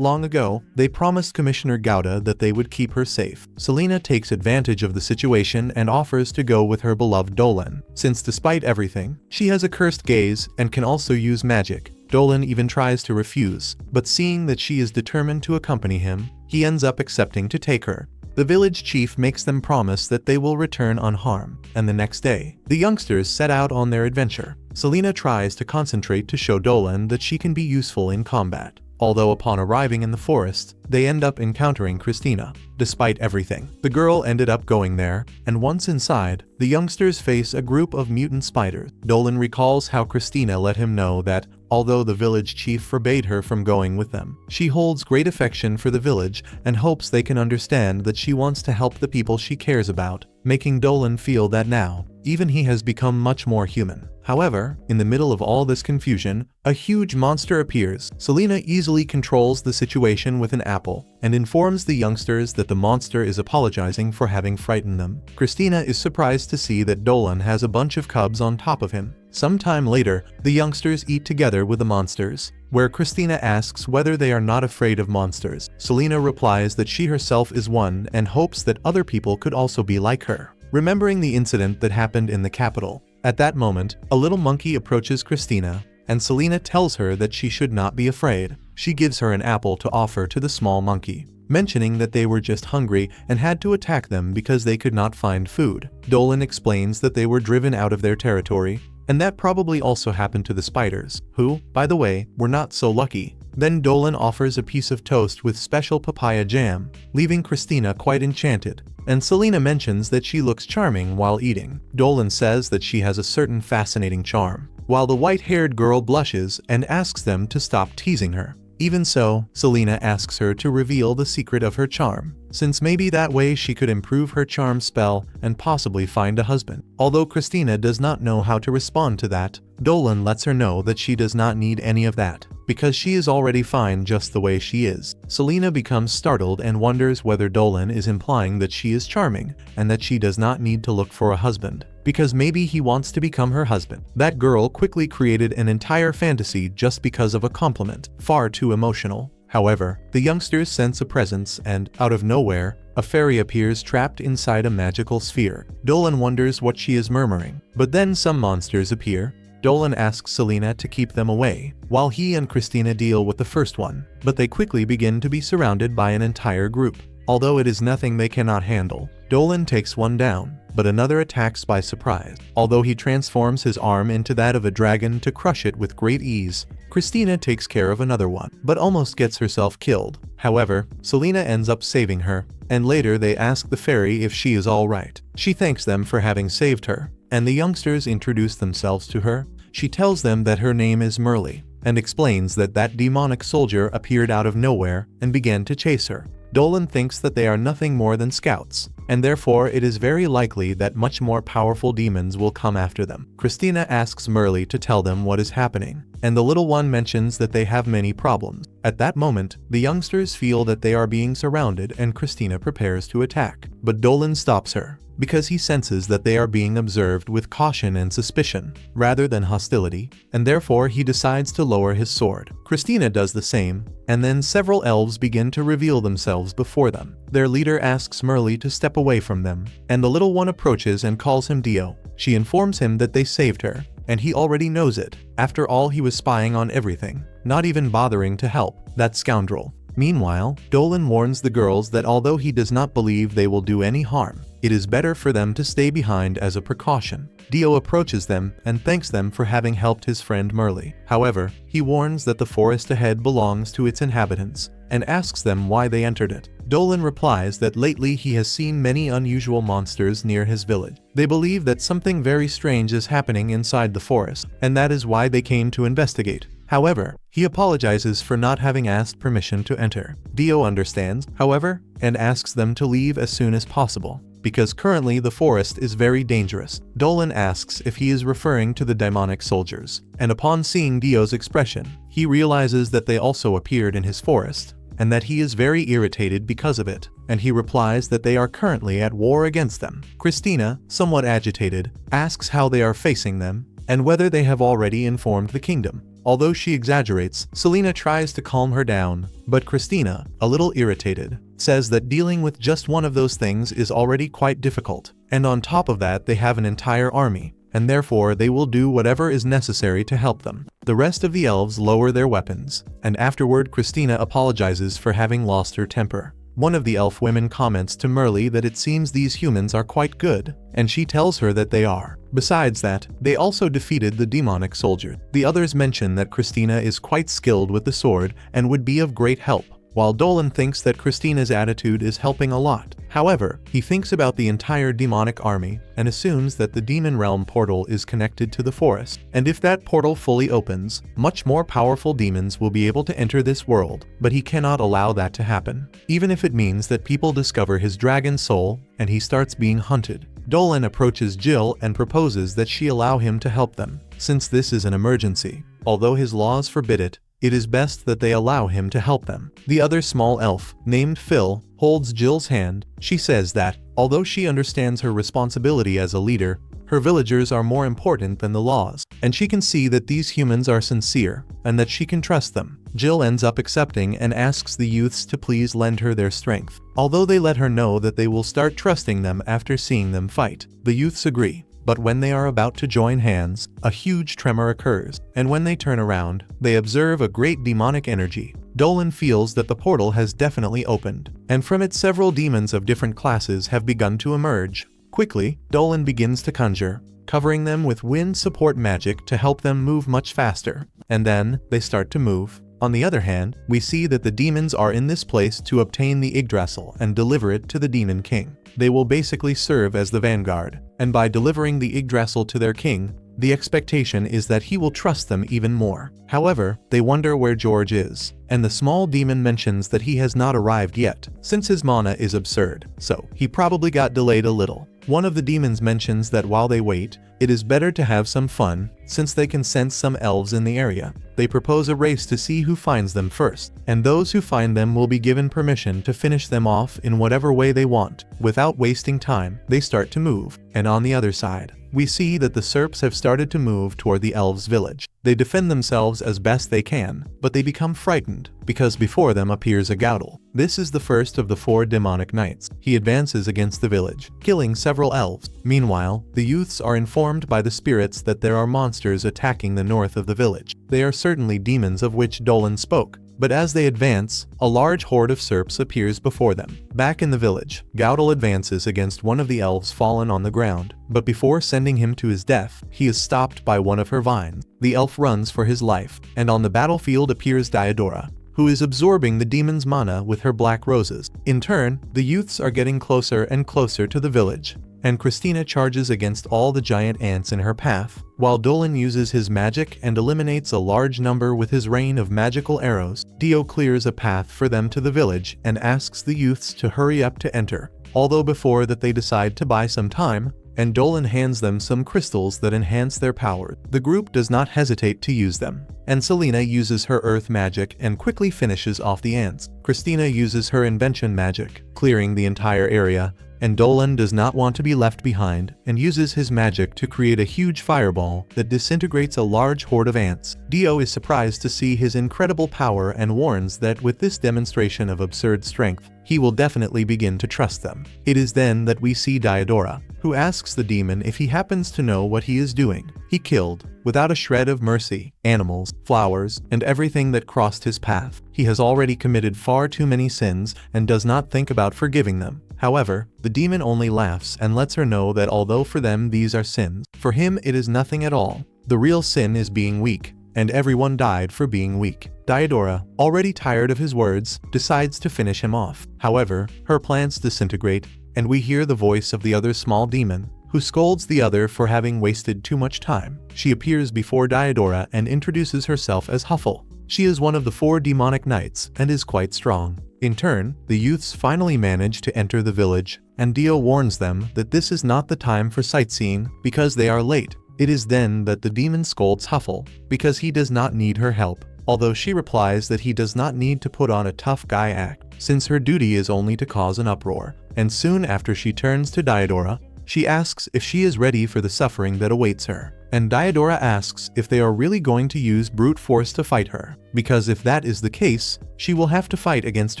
long ago, they promised Commissioner Gouda that they would keep her safe. Selena takes advantage of the situation and offers to go with her beloved Dolan, since despite everything, she has a cursed gaze and can also use magic. Dolan even tries to refuse, but seeing that she is determined to accompany him, he ends up accepting to take her. The village chief makes them promise that they will return unharmed, and the next day, the youngsters set out on their adventure. Selena tries to concentrate to show Dolan that she can be useful in combat. Although upon arriving in the forest, they end up encountering Christina. Despite everything, the girl ended up going there, and once inside, the youngsters face a group of mutant spiders. Dolan recalls how Christina let him know that, although the village chief forbade her from going with them, she holds great affection for the village and hopes they can understand that she wants to help the people she cares about, making Dolan feel that now, even he has become much more human. However, in the middle of all this confusion, a huge monster appears. Selena easily controls the situation with an apple and informs the youngsters that the monster is apologizing for having frightened them. Christina is surprised to see that Dolan has a bunch of cubs on top of him. Sometime later, the youngsters eat together with the monsters, where Christina asks whether they are not afraid of monsters. Selena replies that she herself is one and hopes that other people could also be like her, remembering the incident that happened in the capital. At that moment, a little monkey approaches Christina, and Selena tells her that she should not be afraid. She gives her an apple to offer to the small monkey, mentioning that they were just hungry and had to attack them because they could not find food. Dolan explains that they were driven out of their territory, and that probably also happened to the spiders, who, by the way, were not so lucky. Then Dolan offers a piece of toast with special papaya jam, leaving Christina quite enchanted, and Selena mentions that she looks charming while eating. Dolan says that she has a certain fascinating charm, while the white-haired girl blushes and asks them to stop teasing her. Even so, Selena asks her to reveal the secret of her charm, since maybe that way she could improve her charm spell and possibly find a husband. Although Christina does not know how to respond to that, Dolan lets her know that she does not need any of that, because she is already fine just the way she is. Selena becomes startled and wonders whether Dolan is implying that she is charming and that she does not need to look for a husband, because maybe he wants to become her husband. That girl quickly created an entire fantasy just because of a compliment, far too emotional. However, the youngsters sense a presence and, out of nowhere, a fairy appears trapped inside a magical sphere. Dolan wonders what she is murmuring, but then some monsters appear. Dolan asks Selena to keep them away, while he and Christina deal with the first one, but they quickly begin to be surrounded by an entire group. Although it is nothing they cannot handle, Dolan takes one down, but another attacks by surprise. Although he transforms his arm into that of a dragon to crush it with great ease, Christina takes care of another one, but almost gets herself killed. However, Selena ends up saving her, and later they ask the fairy if she is alright. She thanks them for having saved her, and the youngsters introduce themselves to her. She tells them that her name is Merly, and explains that that demonic soldier appeared out of nowhere and began to chase her. Dolan thinks that they are nothing more than scouts, and therefore it is very likely that much more powerful demons will come after them. Christina asks Merly to tell them what is happening, and the little one mentions that they have many problems. At that moment, the youngsters feel that they are being surrounded and Christina prepares to attack, but Dolan stops her, because he senses that they are being observed with caution and suspicion, rather than hostility, and therefore he decides to lower his sword. Christina does the same, and then several elves begin to reveal themselves before them. Their leader asks Merly to step away from them, and the little one approaches and calls him Dio. She informs him that they saved her, and he already knows it. After all, he was spying on everything, not even bothering to help. That scoundrel. Meanwhile, Dolan warns the girls that although he does not believe they will do any harm, it is better for them to stay behind as a precaution. Dio approaches them and thanks them for having helped his friend Merle. However, he warns that the forest ahead belongs to its inhabitants and asks them why they entered it. Dolan replies that lately he has seen many unusual monsters near his village. They believe that something very strange is happening inside the forest, and that is why they came to investigate. However, he apologizes for not having asked permission to enter. Dio understands, however, and asks them to leave as soon as possible, because currently the forest is very dangerous. Dolan asks if he is referring to the demonic soldiers, and upon seeing Dio's expression, he realizes that they also appeared in his forest, and that he is very irritated because of it, and he replies that they are currently at war against them. Christina, somewhat agitated, asks how they are facing them, and whether they have already informed the kingdom. Although she exaggerates, Selena tries to calm her down, but Christina, a little irritated, says that dealing with just one of those things is already quite difficult, and on top of that they have an entire army, and therefore they will do whatever is necessary to help them. The rest of the elves lower their weapons, and afterward Christina apologizes for having lost her temper. One of the elf women comments to Merle that it seems these humans are quite good, and she tells her that they are. Besides that, they also defeated the demonic soldier. The others mention that Christina is quite skilled with the sword and would be of great help, while Dolan thinks that Christina's attitude is helping a lot. However, he thinks about the entire demonic army and assumes that the demon realm portal is connected to the forest, and if that portal fully opens, much more powerful demons will be able to enter this world, but he cannot allow that to happen, even if it means that people discover his dragon soul and he starts being hunted. Dolan approaches Jill and proposes that she allow him to help them, since this is an emergency. Although his laws forbid it, it is best that they allow him to help them. The other small elf, named Phil, holds Jill's hand. She says that, although she understands her responsibility as a leader, her villagers are more important than the laws, and she can see that these humans are sincere, and that she can trust them. Jill ends up accepting and asks the youths to please lend her their strength, although they let her know that they will start trusting them after seeing them fight. The youths agree. But when they are about to join hands, a huge tremor occurs, and when they turn around, they observe a great demonic energy. Dolan feels that the portal has definitely opened, and from it several demons of different classes have begun to emerge. Quickly, Dolan begins to conjure, covering them with wind support magic to help them move much faster, and then they start to move. On the other hand, we see that the demons are in this place to obtain the Yggdrasil and deliver it to the Demon King. They will basically serve as the vanguard, and by delivering the Yggdrasil to their king, the expectation is that he will trust them even more. However, they wonder where George is, and the small demon mentions that he has not arrived yet, since his mana is absurd, so he probably got delayed a little. One of the demons mentions that while they wait, it is better to have some fun, since they can sense some elves in the area. They propose a race to see who finds them first, and those who find them will be given permission to finish them off in whatever way they want. Without wasting time, they start to move, and on the other side, we see that the serps have started to move toward the elves' village. They defend themselves as best they can, but they become frightened, because before them appears a Gaudel. This is the first of the 4 demonic knights. He advances against the village, killing several elves. Meanwhile, the youths are informed by the spirits that there are monsters attacking the north of the village. They are certainly demons of which Dolan spoke, but as they advance, a large horde of serps appears before them. Back in the village, Gaudel advances against one of the elves fallen on the ground, but before sending him to his death, he is stopped by one of her vines. The elf runs for his life, and on the battlefield appears Diodora, who is absorbing the demon's mana with her black roses. In turn, the youths are getting closer and closer to the village, and Christina charges against all the giant ants in her path, while Dolan uses his magic and eliminates a large number with his rain of magical arrows. Dio clears a path for them to the village and asks the youths to hurry up to enter, although before that they decide to buy some time, and Dolan hands them some crystals that enhance their power. The group does not hesitate to use them, and Selena uses her earth magic and quickly finishes off the ants. Christina uses her invention magic, clearing the entire area, and Dolan does not want to be left behind and uses his magic to create a huge fireball that disintegrates a large horde of ants. Dio is surprised to see his incredible power and warns that with this demonstration of absurd strength, he will definitely begin to trust them. It is then that we see Diodora, who asks the demon if he happens to know what he is doing. He killed, without a shred of mercy, animals, flowers, and everything that crossed his path. He has already committed far too many sins and does not think about forgiving them. However, the demon only laughs and lets her know that although for them these are sins, for him it is nothing at all. The real sin is being weak, and everyone died for being weak. Diodora, already tired of his words, decides to finish him off. However, her plans disintegrate, and we hear the voice of the other small demon, who scolds the other for having wasted too much time. She appears before Diodora and introduces herself as Huffle. She is one of the 4 demonic knights and is quite strong. In turn, the youths finally manage to enter the village, and Dio warns them that this is not the time for sightseeing because they are late. It is then that the demon scolds Huffle because he does not need her help, although she replies that he does not need to put on a tough guy act, since her duty is only to cause an uproar. And soon after she turns to Diodora, she asks if she is ready for the suffering that awaits her. And Diodora asks if they are really going to use brute force to fight her, because if that is the case, she will have to fight against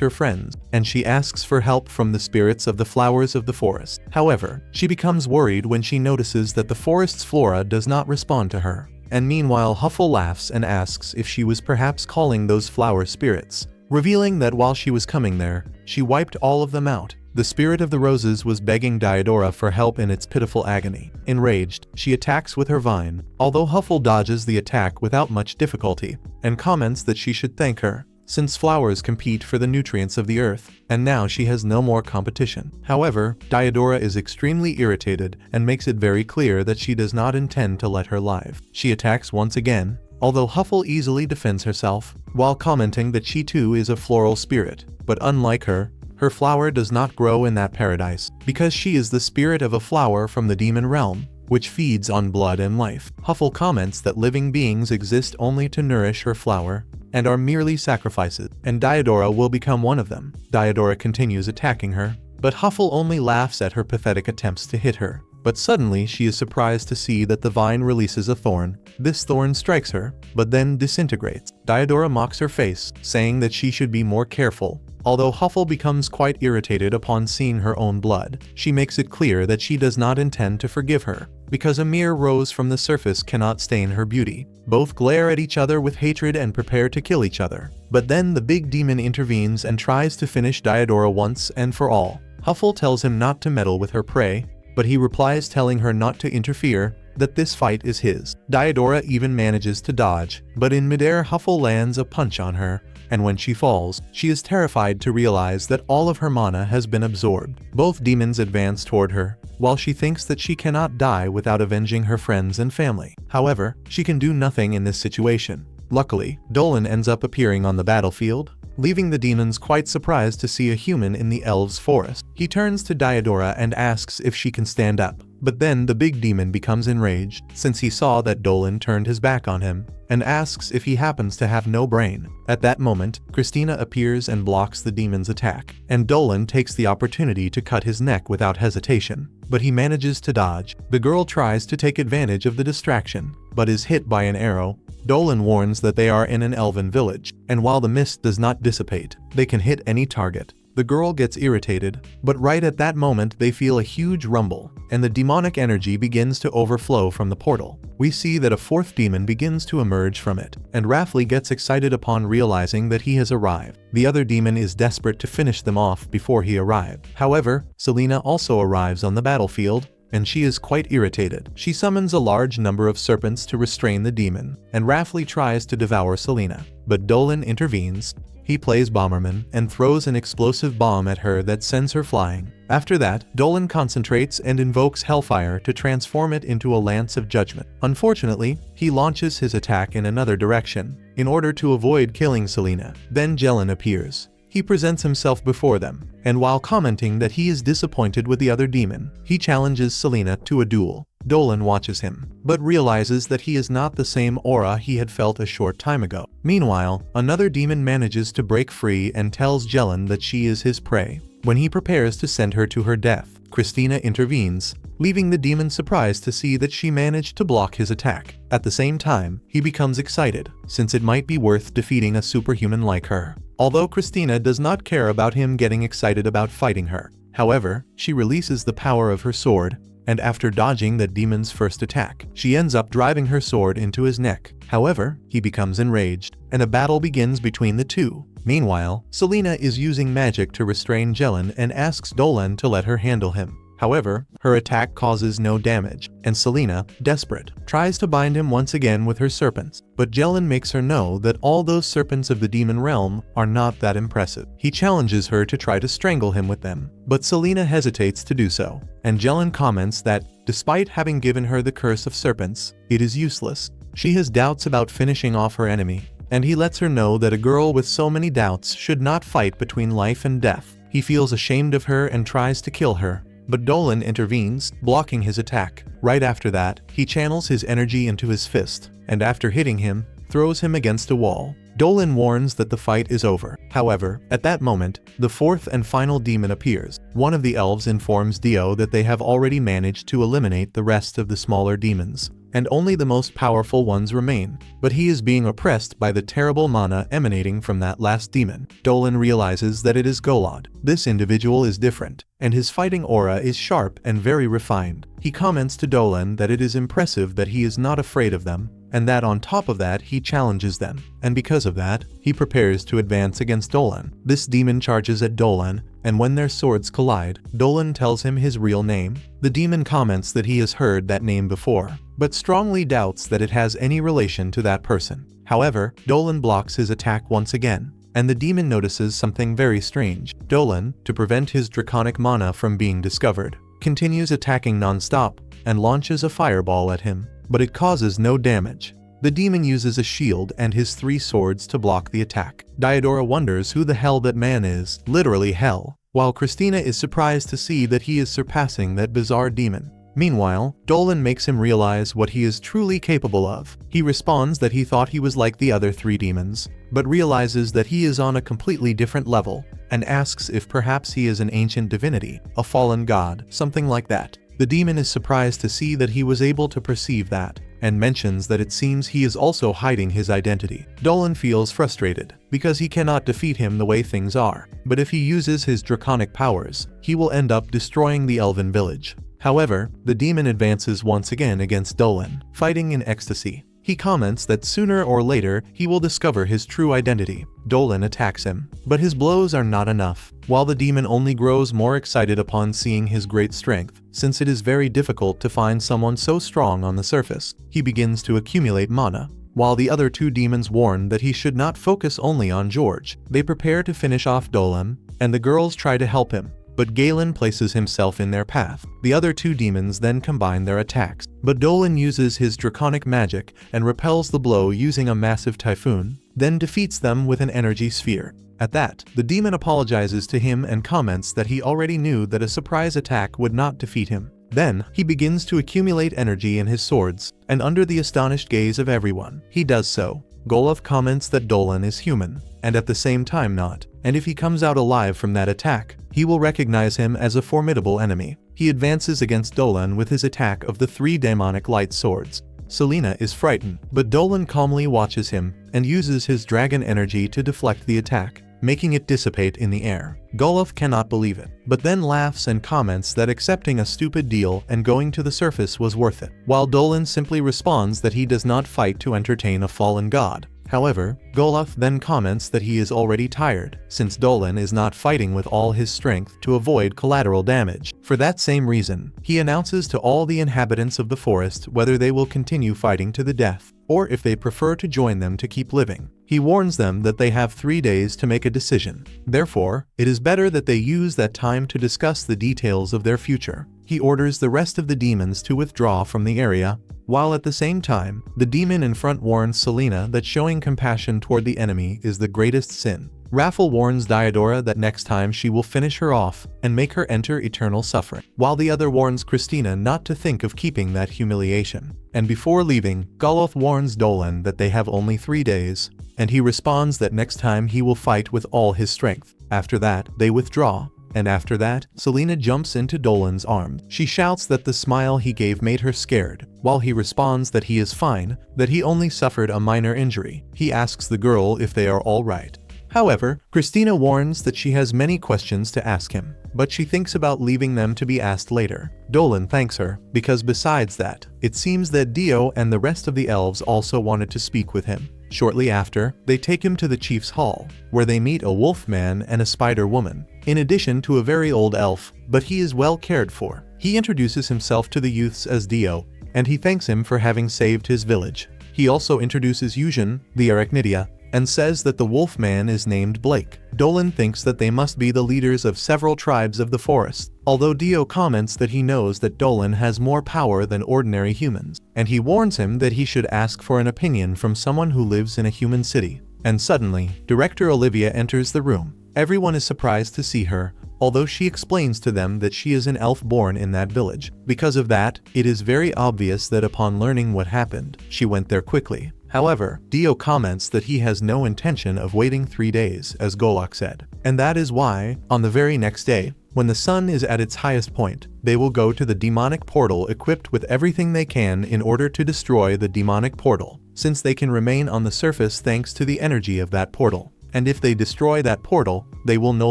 her friends, and she asks for help from the spirits of the flowers of the forest. However, she becomes worried when she notices that the forest's flora does not respond to her. And meanwhile Huffle laughs and asks if she was perhaps calling those flower spirits, revealing that while she was coming there, she wiped all of them out. The spirit of the roses was begging Diodora for help in its pitiful agony. Enraged, she attacks with her vine, although Huffle dodges the attack without much difficulty, and comments that she should thank her, since flowers compete for the nutrients of the earth, and now she has no more competition. However, Diodora is extremely irritated and makes it very clear that she does not intend to let her live. She attacks once again, although Huffle easily defends herself, while commenting that she too is a floral spirit, but unlike her flower does not grow in that paradise, because she is the spirit of a flower from the demon realm, which feeds on blood and life. Huffle comments that living beings exist only to nourish her flower, and are merely sacrifices, and Diodora will become one of them. Diodora continues attacking her, but Huffle only laughs at her pathetic attempts to hit her. But suddenly she is surprised to see that the vine releases a thorn. This thorn strikes her, but then disintegrates. Diodora mocks her face, saying that she should be more careful. Although Huffle becomes quite irritated upon seeing her own blood, she makes it clear that she does not intend to forgive her, because a mere rose from the surface cannot stain her beauty. Both glare at each other with hatred and prepare to kill each other. But then the big demon intervenes and tries to finish Diodora once and for all. Huffle tells him not to meddle with her prey, but he replies telling her not to interfere, that this fight is his. Diodora even manages to dodge, but in midair Huffle lands a punch on her, and when she falls, she is terrified to realize that all of her mana has been absorbed. Both demons advance toward her, while she thinks that she cannot die without avenging her friends and family. However, she can do nothing in this situation. Luckily, Dolan ends up appearing on the battlefield, leaving the demons quite surprised to see a human in the elves' forest. He turns to Diodora and asks if she can stand up, but then the big demon becomes enraged since he saw that Dolan turned his back on him, and asks if he happens to have no brain. At that moment, Christina appears and blocks the demon's attack, and Dolan takes the opportunity to cut his neck without hesitation, but he manages to dodge. The girl tries to take advantage of the distraction, but is hit by an arrow. Dolan warns that they are in an elven village, and while the mist does not dissipate, they can hit any target. The girl gets irritated, but right at that moment they feel a huge rumble, and the demonic energy begins to overflow from the portal. We see that a fourth demon begins to emerge from it, and Rafli gets excited upon realizing that he has arrived. The other demon is desperate to finish them off before he arrives. However, Selena also arrives on the battlefield, and she is quite irritated. She summons a large number of serpents to restrain the demon, and Rafli tries to devour Selena, but Dolan intervenes. He plays Bomberman and throws an explosive bomb at her that sends her flying. After that, Dolan concentrates and invokes Hellfire to transform it into a Lance of Judgment. Unfortunately, he launches his attack in another direction, in order to avoid killing Selena. Then Jelen appears. He presents himself before them, and while commenting that he is disappointed with the other demon, he challenges Selena to a duel. Dolan watches him, but realizes that he is not the same aura he had felt a short time ago. Meanwhile, another demon manages to break free and tells Jelen that she is his prey. When he prepares to send her to her death, Christina intervenes, leaving the demon surprised to see that she managed to block his attack. At the same time, he becomes excited, since it might be worth defeating a superhuman like her. Although Christina does not care about him getting excited about fighting her. However, she releases the power of her sword, and after dodging the demon's first attack, she ends up driving her sword into his neck. However, he becomes enraged, and a battle begins between the two. Meanwhile, Selena is using magic to restrain Jelen and asks Dolan to let her handle him. However, her attack causes no damage, and Selena, desperate, tries to bind him once again with her serpents. But Jelen makes her know that all those serpents of the demon realm are not that impressive. He challenges her to try to strangle him with them, but Selena hesitates to do so, and Jelen comments that, despite having given her the curse of serpents, it is useless. She has doubts about finishing off her enemy, and he lets her know that a girl with so many doubts should not fight between life and death. He feels ashamed of her and tries to kill her, but Dolan intervenes, blocking his attack. Right after that, he channels his energy into his fist, and after hitting him, throws him against a wall. Dolan warns that the fight is over. However, at that moment, the fourth and final demon appears. One of the elves informs Dio that they have already managed to eliminate the rest of the smaller demons, and only the most powerful ones remain, but he is being oppressed by the terrible mana emanating from that last demon. Dolan realizes that it is Golod. This individual is different, and his fighting aura is sharp and very refined. He comments to Dolan that it is impressive that he is not afraid of them, and that on top of that he challenges them, and because of that, he prepares to advance against Dolan. This demon charges at Dolan, and when their swords collide, Dolan tells him his real name. The demon comments that he has heard that name before, but strongly doubts that it has any relation to that person. However, Dolan blocks his attack once again, and the demon notices something very strange. Dolan, to prevent his draconic mana from being discovered, continues attacking non-stop, and launches a fireball at him, but it causes no damage. The demon uses a shield and his 3 swords to block the attack. Diodora wonders who the hell that man is, literally hell, while Christina is surprised to see that he is surpassing that bizarre demon. Meanwhile, Dolan makes him realize what he is truly capable of. He responds that he thought he was like the other 3 demons, but realizes that he is on a completely different level, and asks if perhaps he is an ancient divinity, a fallen god, something like that. The demon is surprised to see that he was able to perceive that, and mentions that it seems he is also hiding his identity. Dolan feels frustrated, because he cannot defeat him the way things are, but if he uses his draconic powers, he will end up destroying the elven village. However, the demon advances once again against Dolan, fighting in ecstasy. He comments that sooner or later he will discover his true identity. Dolan attacks him, but his blows are not enough, while the demon only grows more excited upon seeing his great strength. Since it is very difficult to find someone so strong on the surface, he begins to accumulate mana. While the other 2 demons warn that he should not focus only on George, they prepare to finish off Dolan, and the girls try to help him, but Galen places himself in their path. The other 2 demons then combine their attacks, but Dolan uses his draconic magic and repels the blow using a massive typhoon, then defeats them with an energy sphere. At that, the demon apologizes to him and comments that he already knew that a surprise attack would not defeat him. Then, he begins to accumulate energy in his swords, and under the astonished gaze of everyone, he does so. Golov comments that Dolan is human, and at the same time not, and if he comes out alive from that attack, he will recognize him as a formidable enemy. He advances against Dolan with his attack of the 3 demonic light swords. Selena is frightened, but Dolan calmly watches him and uses his dragon energy to deflect the attack, making it dissipate in the air. Golov cannot believe it, but then laughs and comments that accepting a stupid deal and going to the surface was worth it, while Dolan simply responds that he does not fight to entertain a fallen god. However, Golov then comments that he is already tired, since Dolan is not fighting with all his strength to avoid collateral damage. For that same reason, he announces to all the inhabitants of the forest whether they will continue fighting to the death, or if they prefer to join them to keep living. He warns them that they have 3 days to make a decision. Therefore, it is better that they use that time to discuss the details of their future. He orders the rest of the demons to withdraw from the area, while at the same time, the demon in front warns Selena that showing compassion toward the enemy is the greatest sin. Raffle warns Diodora that next time she will finish her off and make her enter eternal suffering, while the other warns Christina not to think of keeping that humiliation. And before leaving, Goloth warns Dolan that they have only 3 days, and he responds that next time he will fight with all his strength. After that, they withdraw. And after that, Selena jumps into Dolan's arms. She shouts that the smile he gave made her scared, while he responds that he is fine, that he only suffered a minor injury. He asks the girl if they are all right. However, Christina warns that she has many questions to ask him, but she thinks about leaving them to be asked later. Dolan thanks her, because besides that, it seems that Dio and the rest of the elves also wanted to speak with him. Shortly after, they take him to the chief's hall, where they meet a wolf man and a spider woman, in addition to a very old elf, but he is well cared for. He introduces himself to the youths as Dio, and he thanks him for having saved his village. He also introduces Yujin, the Arachnidia, and says that the wolf man is named Blake. Dolan thinks that they must be the leaders of several tribes of the forest, although Dio comments that he knows that Dolan has more power than ordinary humans, and he warns him that he should ask for an opinion from someone who lives in a human city. And suddenly, Director Olivia enters the room. Everyone is surprised to see her, although she explains to them that she is an elf born in that village. Because of that, it is very obvious that upon learning what happened, she went there quickly. However, Dio comments that he has no intention of waiting 3 days, as Golok said. And that is why, on the very next day, when the sun is at its highest point, they will go to the demonic portal equipped with everything they can in order to destroy the demonic portal, since they can remain on the surface thanks to the energy of that portal. And if they destroy that portal, they will no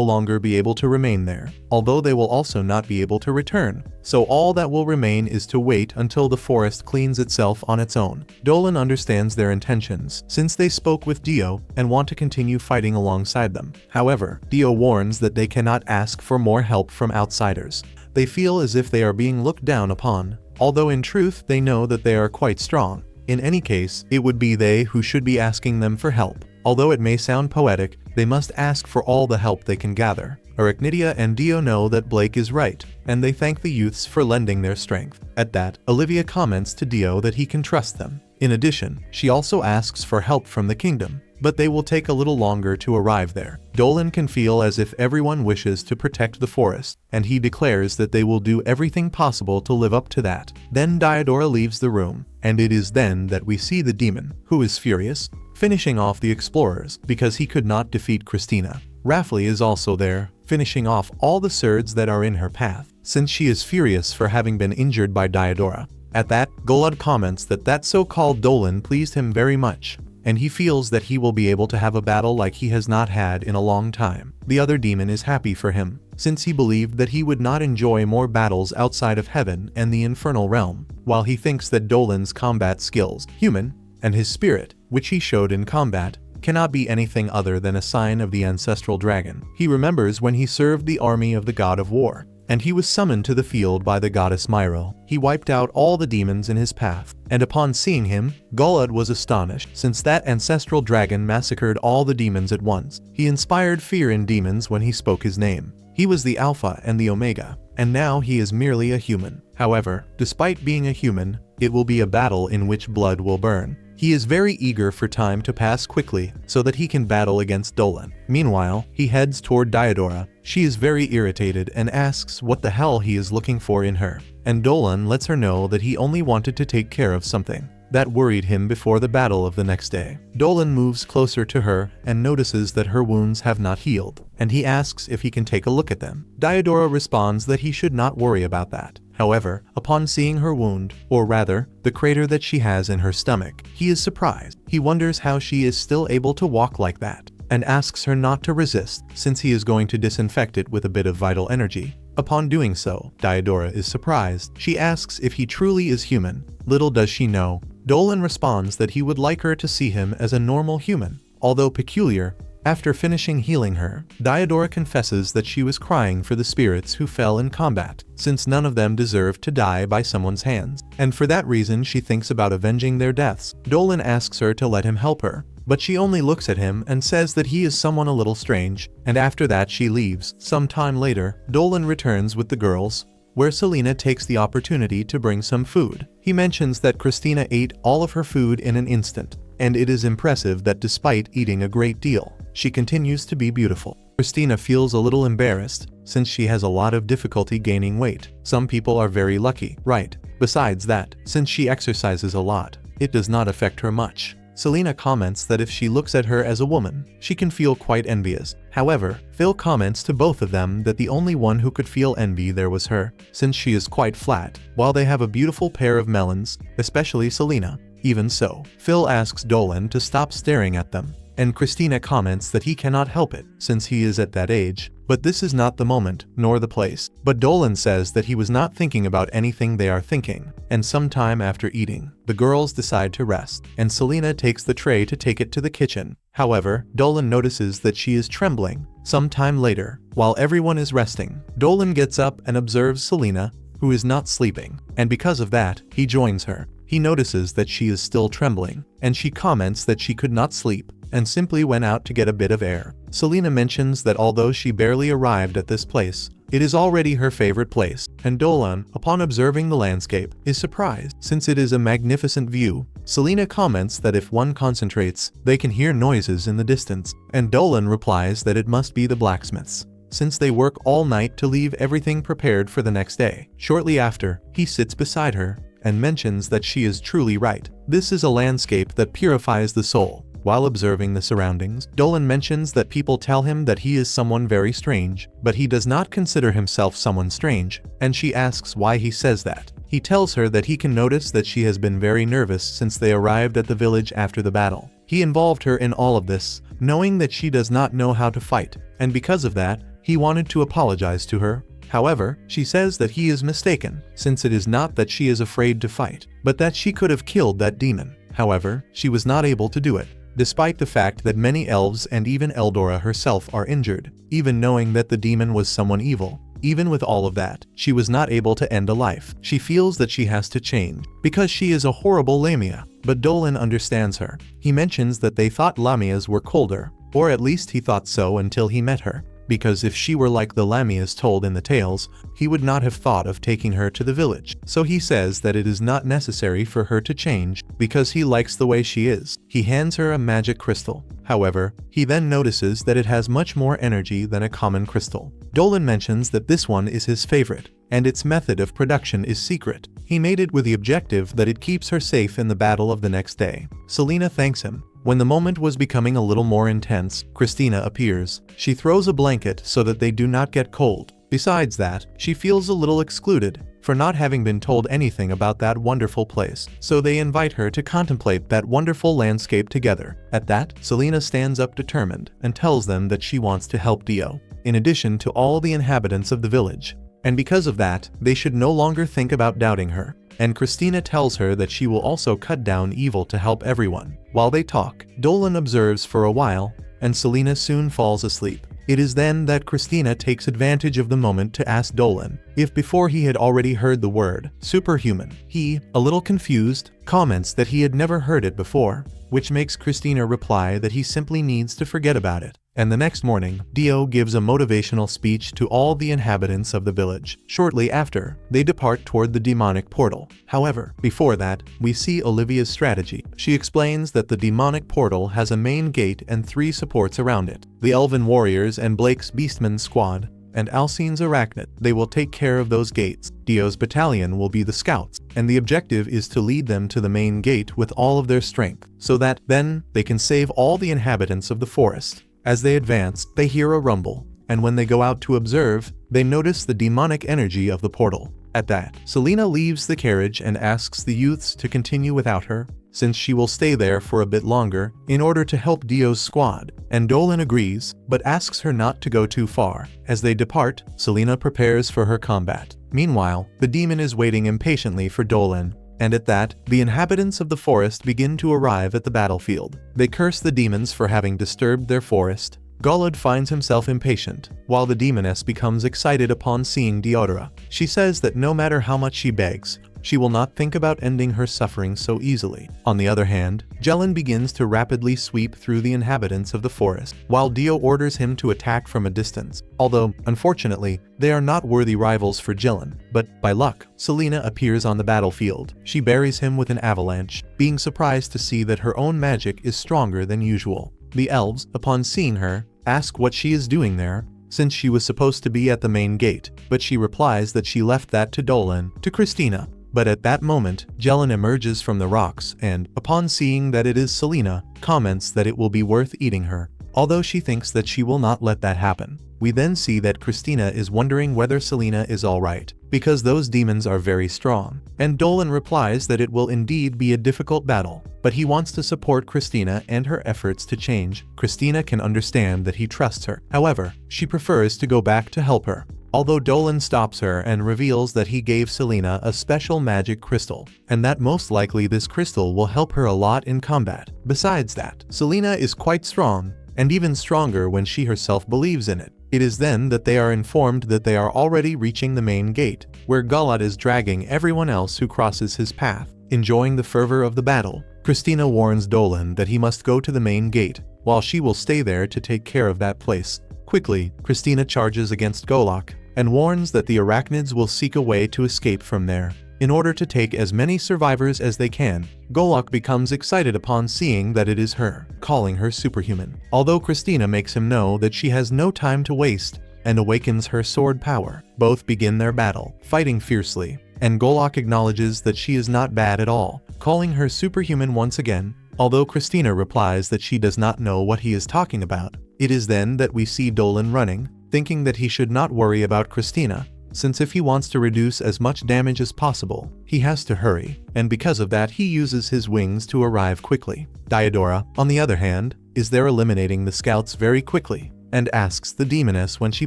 longer be able to remain there, although they will also not be able to return. So all that will remain is to wait until the forest cleans itself on its own. Dolan understands their intentions, since they spoke with Dio and want to continue fighting alongside them. However, Dio warns that they cannot ask for more help from outsiders. They feel as if they are being looked down upon, although in truth they know that they are quite strong. In any case, it would be they who should be asking them for help. Although it may sound poetic, they must ask for all the help they can gather. Arachnidia and Dio know that Blake is right, and they thank the youths for lending their strength. At that, Olivia comments to Dio that he can trust them. In addition, she also asks for help from the kingdom, but they will take a little longer to arrive there. Dolan can feel as if everyone wishes to protect the forest, and he declares that they will do everything possible to live up to that. Then Diodora leaves the room, and it is then that we see the demon, who is furious, finishing off the explorers because he could not defeat Christina. Raffle is also there, finishing off all the surds that are in her path, since she is furious for having been injured by Diodora. At that, Golod comments that so-called Dolan pleased him very much, and he feels that he will be able to have a battle like he has not had in a long time. The other demon is happy for him, since he believed that he would not enjoy more battles outside of heaven and the infernal realm, while he thinks that Dolan's combat skills, human, and his spirit, which he showed in combat, cannot be anything other than a sign of the ancestral dragon. He remembers when he served the army of the god of war, and he was summoned to the field by the goddess Myro. He wiped out all the demons in his path, and upon seeing him, Golod was astonished, since that ancestral dragon massacred all the demons at once. He inspired fear in demons when he spoke his name. He was the Alpha and the Omega, and now he is merely a human. However, despite being a human, it will be a battle in which blood will burn. He is very eager for time to pass quickly so that he can battle against Dolan. Meanwhile, he heads toward Diodora. She is very irritated and asks what the hell he is looking for in her. And Dolan lets her know that he only wanted to take care of something that worried him before the battle of the next day. Dolan moves closer to her and notices that her wounds have not healed, and he asks if he can take a look at them. Diodora responds that he should not worry about that. However, upon seeing her wound, or rather, the crater that she has in her stomach, he is surprised. He wonders how she is still able to walk like that, and asks her not to resist, since he is going to disinfect it with a bit of vital energy. Upon doing so, Diodora is surprised. She asks if he truly is human. Little does she know, Dolan responds that he would like her to see him as a normal human, although peculiar. After finishing healing her, Diodora confesses that she was crying for the spirits who fell in combat, since none of them deserved to die by someone's hands, and for that reason she thinks about avenging their deaths. Dolan asks her to let him help her, but she only looks at him and says that he is someone a little strange, and after that she leaves. Some time later, Dolan returns with the girls, where Selena takes the opportunity to bring some food. He mentions that Christina ate all of her food in an instant, and it is impressive that despite eating a great deal, she continues to be beautiful. Christina feels a little embarrassed, since she has a lot of difficulty gaining weight. Some people are very lucky, right? Besides that, since she exercises a lot, it does not affect her much. Selena comments that if she looks at her as a woman, she can feel quite envious. However, Phil comments to both of them that the only one who could feel envy there was her, since she is quite flat, while they have a beautiful pair of melons, especially Selena. Even so, Phil asks Dolan to stop staring at them, and Christina comments that he cannot help it, since he is at that age, but this is not the moment, nor the place. But Dolan says that he was not thinking about anything they are thinking, and sometime after eating, the girls decide to rest, and Selena takes the tray to take it to the kitchen. However, Dolan notices that she is trembling. Sometime later, while everyone is resting, Dolan gets up and observes Selena, who is not sleeping, and because of that, he joins her. He notices that she is still trembling, and she comments that she could not sleep, and simply went out to get a bit of air. Selena mentions that although she barely arrived at this place, it is already her favorite place, and Dolan, upon observing the landscape, is surprised, since it is a magnificent view. Selena comments that if one concentrates, they can hear noises in the distance, and Dolan replies that it must be the blacksmiths, since they work all night to leave everything prepared for the next day. Shortly after, he sits beside her, and mentions that she is truly right. This is a landscape that purifies the soul. While observing the surroundings, Dolan mentions that people tell him that he is someone very strange, but he does not consider himself someone strange, and she asks why he says that. He tells her that he can notice that she has been very nervous since they arrived at the village after the battle. He involved her in all of this, knowing that she does not know how to fight, and because of that, he wanted to apologize to her. However, she says that he is mistaken, since it is not that she is afraid to fight, but that she could have killed that demon. However, she was not able to do it, despite the fact that many elves and even Eldora herself are injured, even knowing that the demon was someone evil. Even with all of that, she was not able to end a life. She feels that she has to change, because she is a horrible Lamia. But Dolan understands her. He mentions that they thought Lamias were colder, or at least he thought so until he met her. Because if she were like the Lamias told in the tales, he would not have thought of taking her to the village. So he says that it is not necessary for her to change, because he likes the way she is. He hands her a magic crystal. However, he then notices that it has much more energy than a common crystal. Dolan mentions that this one is his favorite, and its method of production is secret. He made it with the objective that it keeps her safe in the battle of the next day. Selena thanks him. When the moment was becoming a little more intense, Christina appears. She throws a blanket so that they do not get cold. Besides that, she feels a little excluded for not having been told anything about that wonderful place. So they invite her to contemplate that wonderful landscape together. At that, Selena stands up determined and tells them that she wants to help Dio, in addition to all the inhabitants of the village. And because of that, they should no longer think about doubting her. And Christina tells her that she will also cut down evil to help everyone. While they talk, Dolan observes for a while, and Selena soon falls asleep. It is then that Christina takes advantage of the moment to ask Dolan if before he had already heard the word superhuman. He, a little confused, comments that he had never heard it before, which makes Christina reply that he simply needs to forget about it. And the next morning, Dio gives a motivational speech to all the inhabitants of the village. Shortly after, they depart toward the demonic portal. However, before that, we see Olivia's strategy. She explains that the demonic portal has a main gate and 3 supports around it. The Elven Warriors and Blake's Beastman squad, and Alcine's Arachnid. They will take care of those gates. Dio's battalion will be the scouts, and the objective is to lead them to the main gate with all of their strength, so that, then, they can save all the inhabitants of the forest. As they advance, they hear a rumble, and when they go out to observe, they notice the demonic energy of the portal. At that, Selena leaves the carriage and asks the youths to continue without her, since she will stay there for a bit longer in order to help Dio's squad, and Dolan agrees, but asks her not to go too far. As they depart, Selena prepares for her combat. Meanwhile, the demon is waiting impatiently for Dolan, and at that, the inhabitants of the forest begin to arrive at the battlefield. They curse the demons for having disturbed their forest. Golod finds himself impatient, while the demoness becomes excited upon seeing Deodora. She says that no matter how much she begs, she will not think about ending her suffering so easily. On the other hand, Jelen begins to rapidly sweep through the inhabitants of the forest, while Dio orders him to attack from a distance. Although, unfortunately, they are not worthy rivals for Jelen, but, by luck, Selena appears on the battlefield. She buries him with an avalanche, being surprised to see that her own magic is stronger than usual. The elves, upon seeing her, ask what she is doing there, since she was supposed to be at the main gate, but she replies that she left that to Dolan, to Christina. But at that moment, Jelen emerges from the rocks and, upon seeing that it is Selena, comments that it will be worth eating her, although she thinks that she will not let that happen. We then see that Christina is wondering whether Selena is alright, because those demons are very strong, and Dolan replies that it will indeed be a difficult battle, but he wants to support Christina and her efforts to change. Christina can understand that he trusts her, however, she prefers to go back to help her. Although Dolan stops her and reveals that he gave Selena a special magic crystal, and that most likely this crystal will help her a lot in combat. Besides that, Selena is quite strong, and even stronger when she herself believes in it. It is then that they are informed that they are already reaching the main gate, where Gulad is dragging everyone else who crosses his path. Enjoying the fervor of the battle, Christina warns Dolan that he must go to the main gate, while she will stay there to take care of that place. Quickly, Christina charges against Golok, and warns that the arachnids will seek a way to escape from there. In order to take as many survivors as they can, Golok becomes excited upon seeing that it is her, calling her superhuman. Although Christina makes him know that she has no time to waste, and awakens her sword power, both begin their battle, fighting fiercely, and Golok acknowledges that she is not bad at all, calling her superhuman once again, although Christina replies that she does not know what he is talking about. It is then that we see Dolan running, thinking that he should not worry about Christina, since if he wants to reduce as much damage as possible, he has to hurry, and because of that he uses his wings to arrive quickly. Diodora, on the other hand, is there eliminating the scouts very quickly, and asks the demoness when she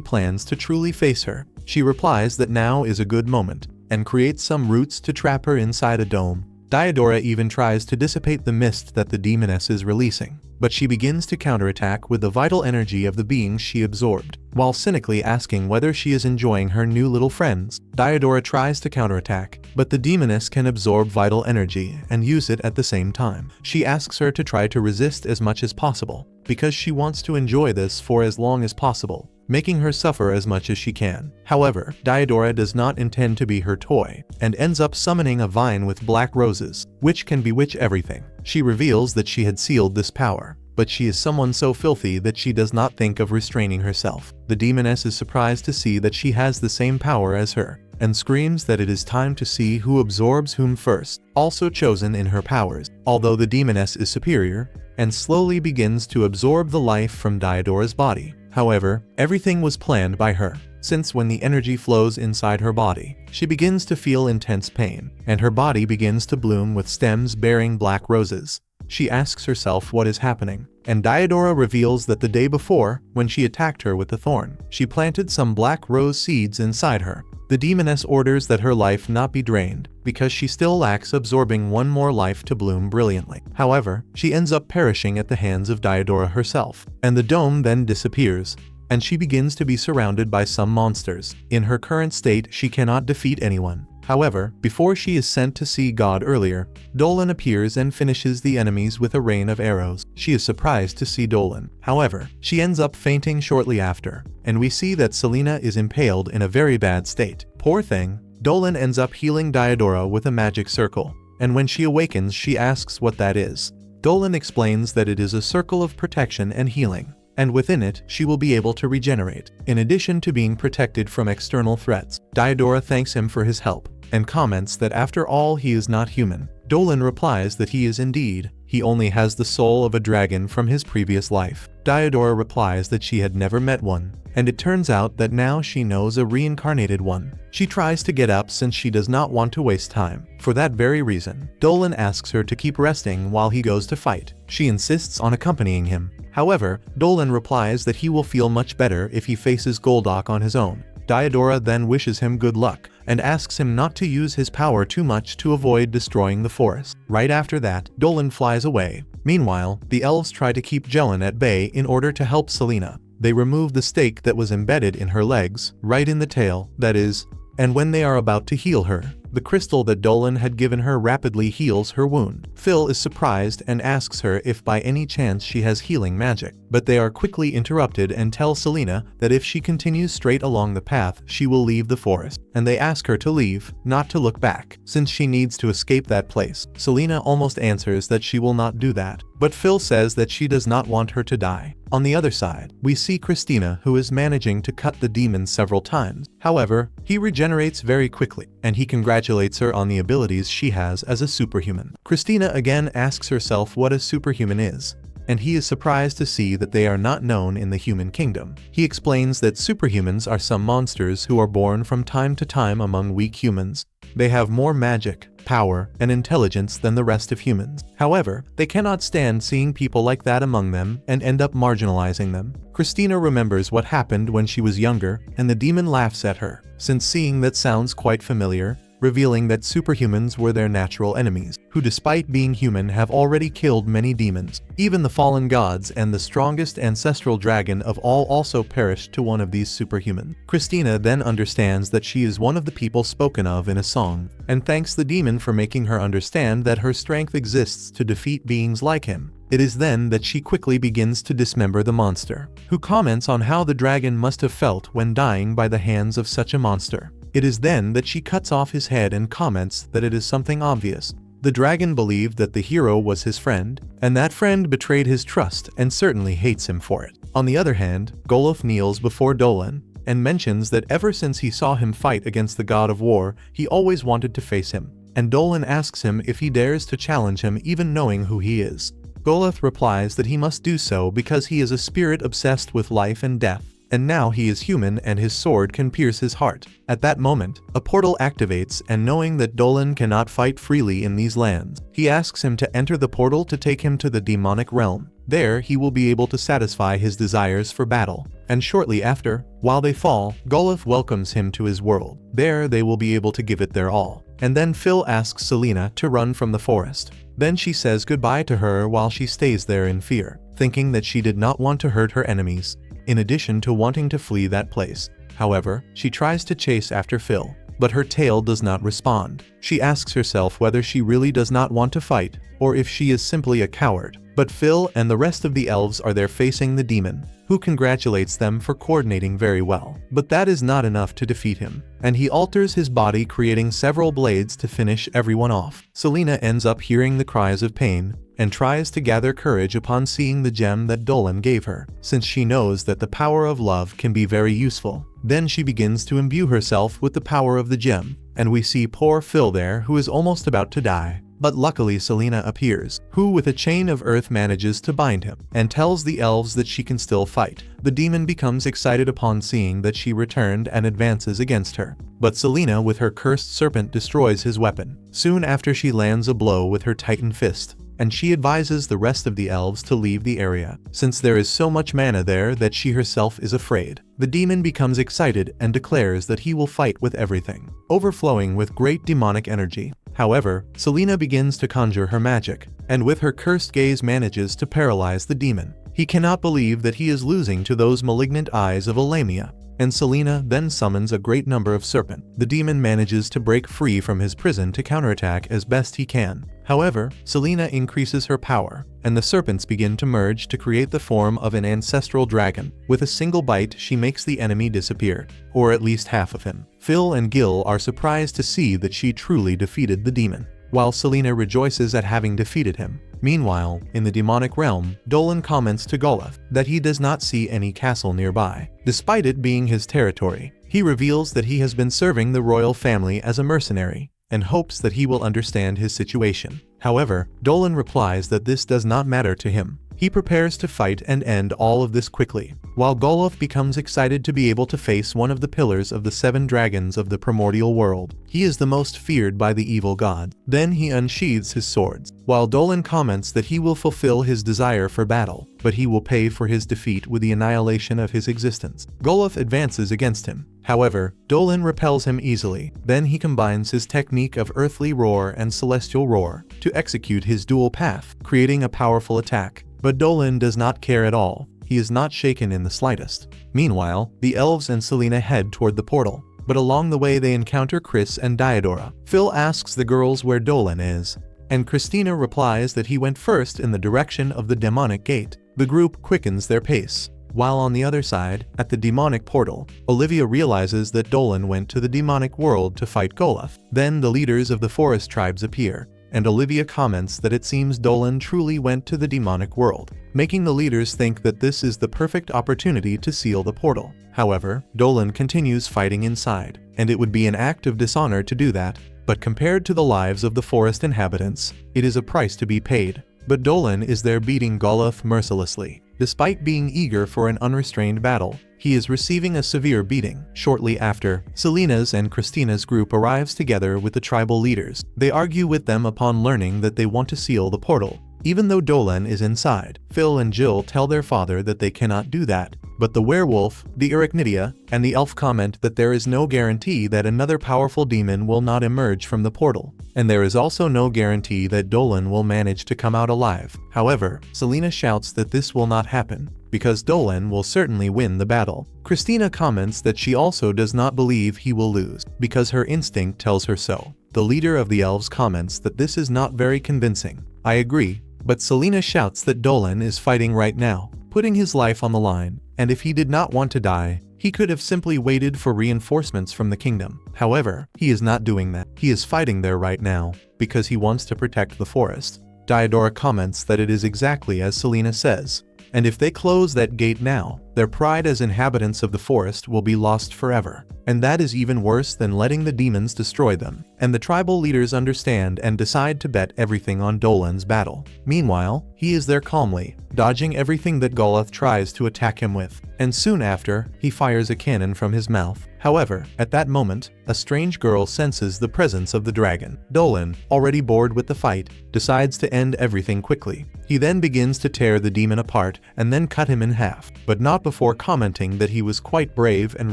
plans to truly face her. She replies that now is a good moment, and creates some roots to trap her inside a dome. Diodora even tries to dissipate the mist that the demoness is releasing, but she begins to counterattack with the vital energy of the beings she absorbed. While cynically asking whether she is enjoying her new little friends, Diodora tries to counterattack, but the demoness can absorb vital energy and use it at the same time. She asks her to try to resist as much as possible, because she wants to enjoy this for as long as possible, making her suffer as much as she can. However, Diodora does not intend to be her toy, and ends up summoning a vine with black roses, which can bewitch everything. She reveals that she had sealed this power, but she is someone so filthy that she does not think of restraining herself. The demoness is surprised to see that she has the same power as her, and screams that it is time to see who absorbs whom first, also chosen in her powers. Although the demoness is superior, and slowly begins to absorb the life from Diodora's body. However, everything was planned by her, since when the energy flows inside her body, she begins to feel intense pain, and her body begins to bloom with stems bearing black roses. She asks herself what is happening, and Diodora reveals that the day before, when she attacked her with the thorn, she planted some black rose seeds inside her. The demoness orders that her life not be drained, because she still lacks absorbing one more life to bloom brilliantly. However, she ends up perishing at the hands of Diodora herself, and the dome then disappears, and she begins to be surrounded by some monsters. In her current state, she cannot defeat anyone. However, before she is sent to see God earlier, Dolan appears and finishes the enemies with a rain of arrows. She is surprised to see Dolan. However, she ends up fainting shortly after, and we see that Selena is impaled in a very bad state. Poor thing. Dolan ends up healing Diodora with a magic circle, and when she awakens she asks what that is. Dolan explains that it is a circle of protection and healing, and within it she will be able to regenerate, in addition to being protected from external threats. Diodora thanks him for his help, and comments that after all he is not human. Dolan replies that he is indeed, he only has the soul of a dragon from his previous life. Diodora replies that she had never met one, and it turns out that now she knows a reincarnated one. She tries to get up since she does not want to waste time. For that very reason, Dolan asks her to keep resting while he goes to fight. She insists on accompanying him. However, Dolan replies that he will feel much better if he faces Goldock on his own. Diodora then wishes him good luck, and asks him not to use his power too much to avoid destroying the forest. Right after that, Dolan flies away. Meanwhile, the elves try to keep Jelen at bay in order to help Selena. They remove the stake that was embedded in her legs, right in the tail, that is, and when they are about to heal her, The crystal that Dolan had given her rapidly heals her wound. Phil is surprised and asks her if by any chance she has healing magic, but they are quickly interrupted and tell Selena that if she continues straight along the path, she will leave the forest, and they ask her to leave, not to look back, since she needs to escape that place. Selena almost answers that she will not do that, but Phil says that she does not want her to die. On the other side, we see Christina, who is managing to cut the demon several times. However, he regenerates very quickly, and he congratulates her on the abilities she has as a superhuman. Christina again asks herself what a superhuman is, and he is surprised to see that they are not known in the human kingdom. He explains that superhumans are some monsters who are born from time to time among weak humans. They have more magic, power, and intelligence than the rest of humans. However, they cannot stand seeing people like that among them and end up marginalizing them. Christina remembers what happened when she was younger, and the demon laughs at her, since seeing that sounds quite familiar, revealing that superhumans were their natural enemies, who despite being human have already killed many demons. Even the fallen gods and the strongest ancestral dragon of all also perished to one of these superhumans. Christina then understands that she is one of the people spoken of in a song, and thanks the demon for making her understand that her strength exists to defeat beings like him. It is then that she quickly begins to dismember the monster, who comments on how the dragon must have felt when dying by the hands of such a monster. It is then that she cuts off his head and comments that it is something obvious. The dragon believed that the hero was his friend, and that friend betrayed his trust and certainly hates him for it. On the other hand, Golov kneels before Dolan and mentions that ever since he saw him fight against the god of war, he always wanted to face him, and Dolan asks him if he dares to challenge him even knowing who he is. Golov replies that he must do so because he is a spirit obsessed with life and death, and now he is human and his sword can pierce his heart. At that moment, a portal activates, and knowing that Dolan cannot fight freely in these lands, he asks him to enter the portal to take him to the demonic realm. There he will be able to satisfy his desires for battle. And shortly after, while they fall, Golov welcomes him to his world. There they will be able to give it their all. And then Phil asks Selena to run from the forest. Then she says goodbye to her while she stays there in fear, thinking that she did not want to hurt her enemies, in addition to wanting to flee that place. However, she tries to chase after Phil, but her tail does not respond. She asks herself whether she really does not want to fight, or if she is simply a coward. But Phil and the rest of the elves are there facing the demon, who congratulates them for coordinating very well. But that is not enough to defeat him, and he alters his body, creating several blades to finish everyone off. Selena ends up hearing the cries of pain, and tries to gather courage upon seeing the gem that Dolan gave her, since she knows that the power of love can be very useful. Then she begins to imbue herself with the power of the gem, and we see poor Phil there who is almost about to die. But luckily Selena appears, who with a chain of earth manages to bind him, and tells the elves that she can still fight. The demon becomes excited upon seeing that she returned and advances against her. But Selena with her cursed serpent destroys his weapon. Soon after she lands a blow with her titan fist, and she advises the rest of the elves to leave the area, since there is so much mana there that she herself is afraid. The demon becomes excited and declares that he will fight with everything, overflowing with great demonic energy. However, Selena begins to conjure her magic, and with her cursed gaze manages to paralyze the demon. He cannot believe that he is losing to those malignant eyes of a Lamia, and Selena then summons a great number of serpent. The demon manages to break free from his prison to counterattack as best he can. However, Selena increases her power, and the serpents begin to merge to create the form of an ancestral dragon. With a single bite, she makes the enemy disappear, or at least half of him. Phil and Gil are surprised to see that she truly defeated the demon, while Selena rejoices at having defeated him. Meanwhile, in the demonic realm, Dolan comments to Golov that he does not see any castle nearby, despite it being his territory. He reveals that he has been serving the royal family as a mercenary, and hopes that he will understand his situation. However, Dolan replies that this does not matter to him. He prepares to fight and end all of this quickly, while Golov becomes excited to be able to face one of the pillars of the 7 dragons of the primordial world. He is the most feared by the evil gods. Then he unsheathes his swords, while Dolan comments that he will fulfill his desire for battle, but he will pay for his defeat with the annihilation of his existence. Golov advances against him. However, Dolan repels him easily. Then he combines his technique of earthly roar and celestial roar to execute his dual path, creating a powerful attack. But Dolan does not care at all. He is not shaken in the slightest. Meanwhile, the elves and Selena head toward the portal. but along the way they encounter Chris and Diodora. Phil asks the girls where Dolan is, and Christina replies that he went first in the direction of the demonic gate. The group quickens their pace. While on the other side, at the demonic portal, Olivia realizes that Dolan went to the demonic world to fight Goliath. Then the leaders of the forest tribes appear, and Olivia comments that it seems Dolan truly went to the demonic world, making the leaders think that this is the perfect opportunity to seal the portal. However, Dolan continues fighting inside, and it would be an act of dishonor to do that, but compared to the lives of the forest inhabitants, it is a price to be paid. But Dolan is there beating Goliath mercilessly. Despite being eager for an unrestrained battle, he is receiving a severe beating. Shortly after, Selena's and Christina's group arrives together with the tribal leaders. They argue with them upon learning that they want to seal the portal, even though Dolan is inside. Phil and Jill tell their father that they cannot do that, but the werewolf, the Arachnidia, and the elf comment that there is no guarantee that another powerful demon will not emerge from the portal, and there is also no guarantee that Dolan will manage to come out alive. However, Selena shouts that this will not happen, because Dolan will certainly win the battle. Christina comments that she also does not believe he will lose, because her instinct tells her so. The leader of the elves comments that this is not very convincing. I agree, but Selena shouts that Dolan is fighting right now, putting his life on the line, and if he did not want to die, he could have simply waited for reinforcements from the kingdom. However, he is not doing that. He is fighting there right now, because he wants to protect the forest. Diodora comments that it is exactly as Selena says, and if they close that gate now, their pride as inhabitants of the forest will be lost forever. And that is even worse than letting the demons destroy them. And the tribal leaders understand and decide to bet everything on Dolan's battle. Meanwhile, he is there calmly, dodging everything that Goliath tries to attack him with. And soon after, he fires a cannon from his mouth. However, at that moment, a strange girl senses the presence of the dragon. Dolan, already bored with the fight, decides to end everything quickly. He then begins to tear the demon apart and then cut him in half, but not before commenting that he was quite brave and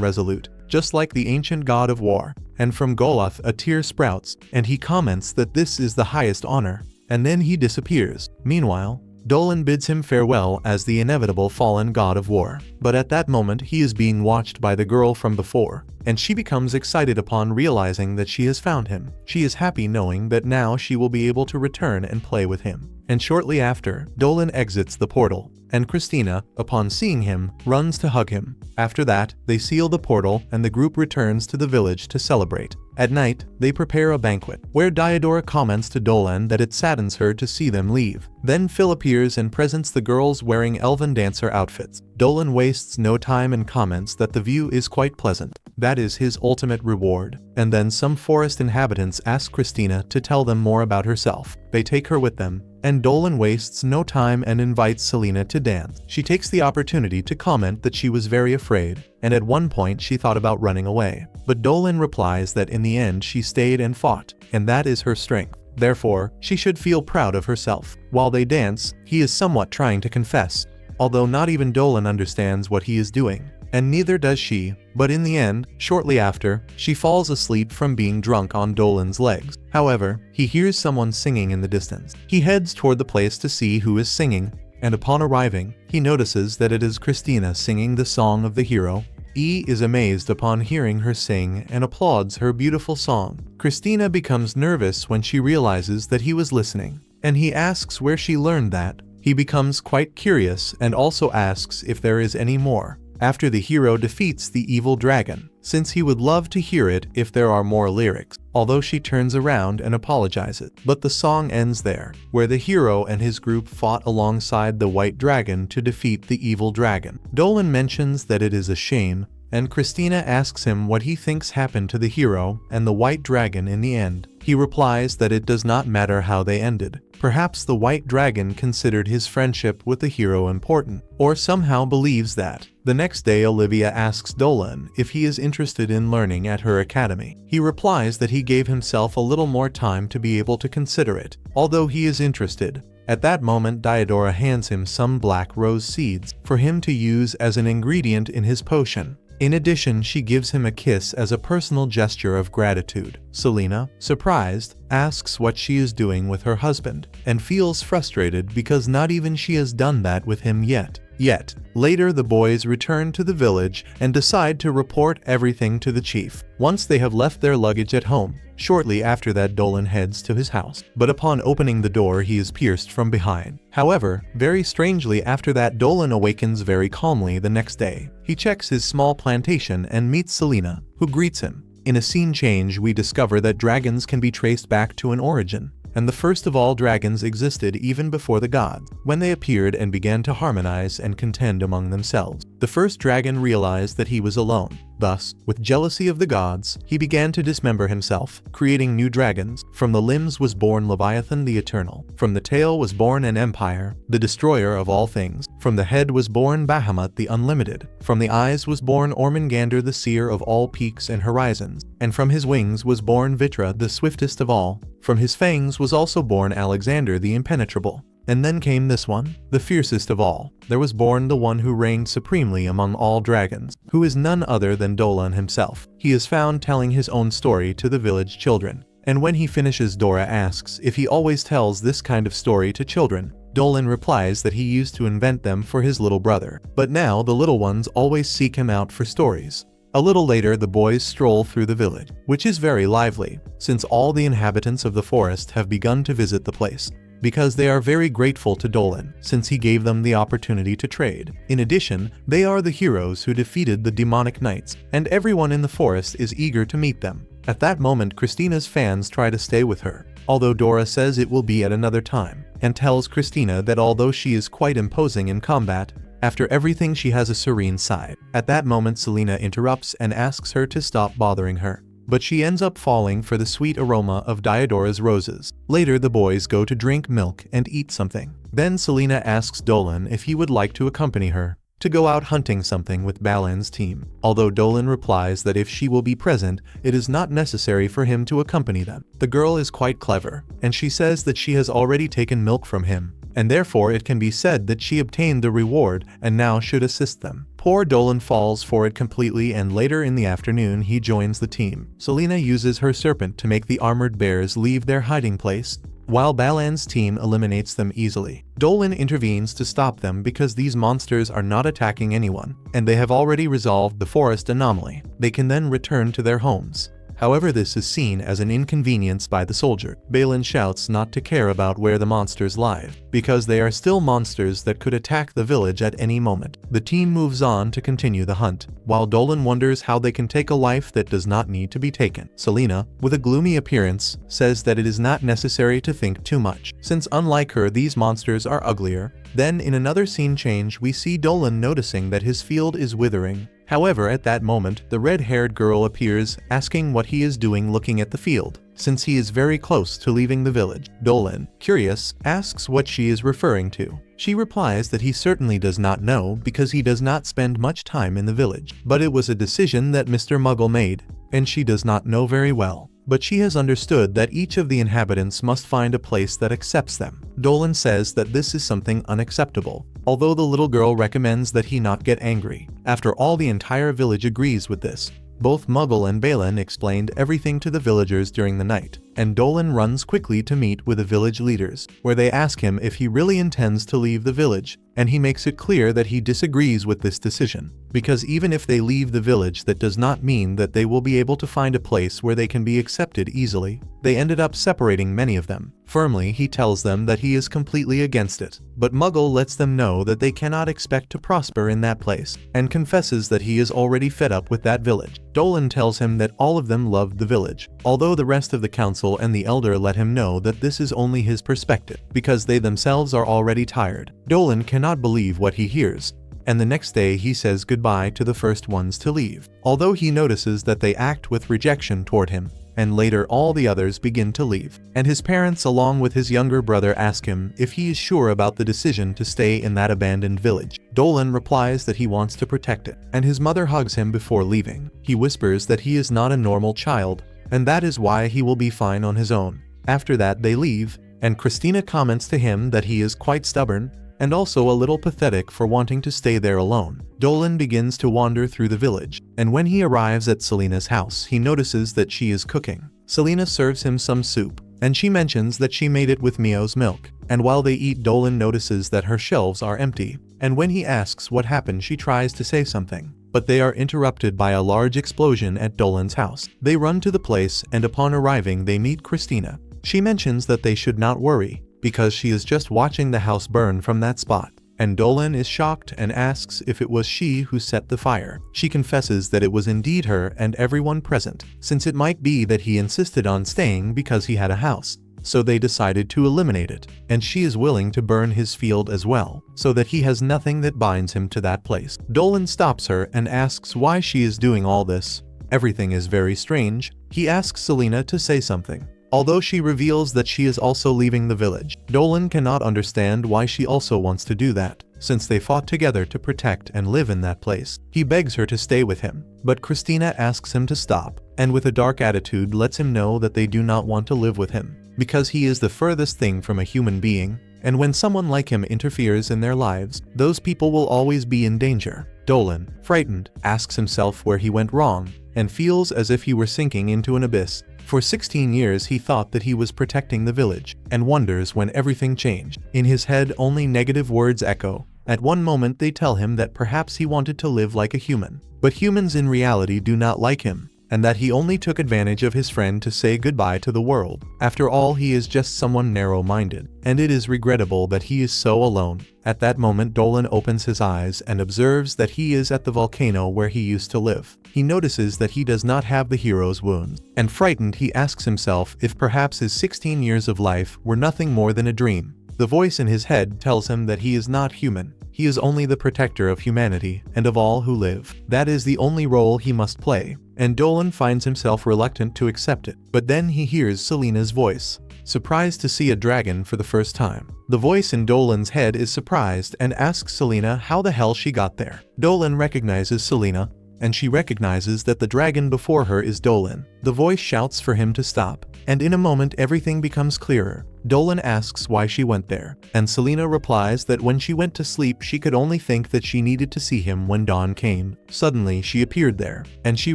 resolute, just like the ancient god of war. And from Goliath a tear sprouts, and he comments that this is the highest honor, and then he disappears. Meanwhile, Dolan bids him farewell as the inevitable fallen god of war. But at that moment he is being watched by the girl from before, and she becomes excited upon realizing that she has found him. She is happy knowing that now she will be able to return and play with him. And shortly after, Dolan exits the portal, and Christina, upon seeing him, runs to hug him. After that, they seal the portal and the group returns to the village to celebrate. At night, they prepare a banquet, where Diodora comments to Dolan that it saddens her to see them leave. Then Phil appears and presents the girls wearing elven dancer outfits. Dolan wastes no time and comments that the view is quite pleasant. That is his ultimate reward. And then some forest inhabitants ask Christina to tell them more about herself. They take her with them, and Dolan wastes no time and invites Selena to dance. She takes the opportunity to comment that she was very afraid, and at one point she thought about running away. But Dolan replies that in the end she stayed and fought, and that is her strength. Therefore, she should feel proud of herself. While they dance, he is somewhat trying to confess, although not even Dolan understands what he is doing, and neither does she. But in the end, shortly after, she falls asleep from being drunk on Dolan's legs. However, he hears someone singing in the distance. He heads toward the place to see who is singing, and upon arriving, he notices that it is Christina singing the song of the hero. E is amazed upon hearing her sing and applauds her beautiful song. Christina becomes nervous when she realizes that he was listening, and he asks where she learned that. He becomes quite curious and also asks if there is any more, after the hero defeats the evil dragon, since he would love to hear it if there are more lyrics, although she turns around and apologizes. But the song ends there, where the hero and his group fought alongside the white dragon to defeat the evil dragon. Dolan mentions that it is a shame, and Christina asks him what he thinks happened to the hero and the white dragon in the end. He replies that it does not matter how they ended. Perhaps the white dragon considered his friendship with the hero important, or somehow believes that. The next day Olivia asks Dolan if he is interested in learning at her academy. He replies that he gave himself a little more time to be able to consider it, although he is interested. At that moment Diodora hands him some black rose seeds for him to use as an ingredient in his potion. In addition, she gives him a kiss as a personal gesture of gratitude. Selena, surprised, asks what she is doing with her husband, and feels frustrated because not even she has done that with him yet. Yet, later the boys return to the village and decide to report everything to the chief. Once they have left their luggage at home, shortly after that Dolan heads to his house. But upon opening the door he is pierced from behind. However, very strangely after that Dolan awakens very calmly the next day. He checks his small plantation and meets Selena, who greets him. In a scene change we discover that dragons can be traced back to an origin. And the first of all dragons existed even before the gods, when they appeared and began to harmonize and contend among themselves. The first dragon realized that he was alone. Thus, with jealousy of the gods, he began to dismember himself, creating new dragons. From the limbs was born Leviathan the Eternal. From the tail was born an empire, the destroyer of all things. From the head was born Bahamut the Unlimited. From the eyes was born Ormengander the seer of all peaks and horizons. And from his wings was born Vitra the swiftest of all. From his fangs was also born Alexander the Impenetrable. And then came this one, the fiercest of all. There was born the one who reigned supremely among all dragons, who is none other than Dolan himself. He is found telling his own story to the village children. And when he finishes, Dora asks if he always tells this kind of story to children. Dolan replies that he used to invent them for his little brother. But now the little ones always seek him out for stories. A little later the boys stroll through the village, which is very lively, since all the inhabitants of the forest have begun to visit the place, because they are very grateful to Dolan, since he gave them the opportunity to trade. In addition, they are the heroes who defeated the demonic knights, and everyone in the forest is eager to meet them. At that moment Christina's fans try to stay with her, although Dora says it will be at another time, and tells Christina that although she is quite imposing in combat, after everything she has a serene side. At that moment Selena interrupts and asks her to stop bothering her. But she ends up falling for the sweet aroma of Diodora's roses. Later the boys go to drink milk and eat something. Then Selena asks Dolan if he would like to accompany her to go out hunting something with Balan's team. Although Dolan replies that if she will be present, it is not necessary for him to accompany them. The girl is quite clever, and she says that she has already taken milk from him, and therefore it can be said that she obtained the reward and now should assist them. Poor Dolan falls for it completely, and later in the afternoon he joins the team. Selena uses her serpent to make the armored bears leave their hiding place, while Balan's team eliminates them easily. Dolan intervenes to stop them because these monsters are not attacking anyone, and they have already resolved the forest anomaly. They can then return to their homes. However, this is seen as an inconvenience by the soldier. Balan shouts not to care about where the monsters lie, because they are still monsters that could attack the village at any moment. The team moves on to continue the hunt, while Dolan wonders how they can take a life that does not need to be taken. Selena, with a gloomy appearance, says that it is not necessary to think too much, since unlike her these monsters are uglier. Then in another scene change we see Dolan noticing that his field is withering. However, at that moment, the red-haired girl appears, asking what he is doing looking at the field, since he is very close to leaving the village. Dolan, curious, asks what she is referring to. She replies that he certainly does not know because he does not spend much time in the village, but it was a decision that Mr. Muggle made, and she does not know very well. But she has understood that each of the inhabitants must find a place that accepts them. Dolan says that this is something unacceptable, although the little girl recommends that he not get angry. After all, the entire village agrees with this. Both Muggle and Balan explained everything to the villagers during the night, and Dolan runs quickly to meet with the village leaders, where they ask him if he really intends to leave the village, and he makes it clear that he disagrees with this decision, because even if they leave the village, that does not mean that they will be able to find a place where they can be accepted easily. They ended up separating many of them. Firmly, he tells them that he is completely against it, but Muggle lets them know that they cannot expect to prosper in that place, and confesses that he is already fed up with that village. Dolan tells him that all of them loved the village, although the rest of the council and the elder let him know that this is only his perspective, because they themselves are already tired. Dolan cannot believe what he hears, and the next day he says goodbye to the first ones to leave, although he notices that they act with rejection toward him. And later all the others begin to leave, and his parents along with his younger brother ask him if he is sure about the decision to stay in that abandoned village. Dolan replies that he wants to protect it, and his mother hugs him before leaving. He whispers that he is not a normal child, and that is why he will be fine on his own. After that they leave, and Christina comments to him that he is quite stubborn, and also a little pathetic for wanting to stay there alone. Dolan begins to wander through the village, and when he arrives at Selena's house, he notices that she is cooking. Selena serves him some soup, and she mentions that she made it with Mio's milk. And while they eat, Dolan notices that her shelves are empty, and when he asks what happened, she tries to say something, but they are interrupted by a large explosion at Dolan's house. They run to the place, and upon arriving they meet Christina. She mentions that they should not worry, because she is just watching the house burn from that spot. And Dolan is shocked and asks if it was she who set the fire. She confesses that it was indeed her and everyone present, since it might be that he insisted on staying because he had a house. So they decided to eliminate it, and she is willing to burn his field as well, so that he has nothing that binds him to that place. Dolan stops her and asks why she is doing all this. Everything is very strange. He asks Selena to say something, although she reveals that she is also leaving the village. Dolan cannot understand why she also wants to do that, since they fought together to protect and live in that place. He begs her to stay with him, but Christina asks him to stop, and with a dark attitude lets him know that they do not want to live with him, because he is the furthest thing from a human being, and when someone like him interferes in their lives, those people will always be in danger. Dolan, frightened, asks himself where he went wrong, and feels as if he were sinking into an abyss. For 16 years he thought that he was protecting the village, and wonders when everything changed. In his head only negative words echo. At one moment they tell him that perhaps he wanted to live like a human, but humans in reality do not like him, and that he only took advantage of his friend to say goodbye to the world. After all, he is just someone narrow-minded, and it is regrettable that he is so alone. At that moment Dolan opens his eyes and observes that he is at the volcano where he used to live. He notices that he does not have the hero's wounds, and frightened he asks himself if perhaps his 16 years of life were nothing more than a dream. The voice in his head tells him that he is not human. He is only the protector of humanity and of all who live. That is the only role he must play, and Dolan finds himself reluctant to accept it. But then he hears Selena's voice, surprised to see a dragon for the first time. The voice in Dolan's head is surprised and asks Selena how the hell she got there. Dolan recognizes Selena, and she recognizes that the dragon before her is Dolan. The voice shouts for him to stop, and in a moment everything becomes clearer. Dolan asks why she went there, and Selena replies that when she went to sleep she could only think that she needed to see him when dawn came. Suddenly she appeared there, and she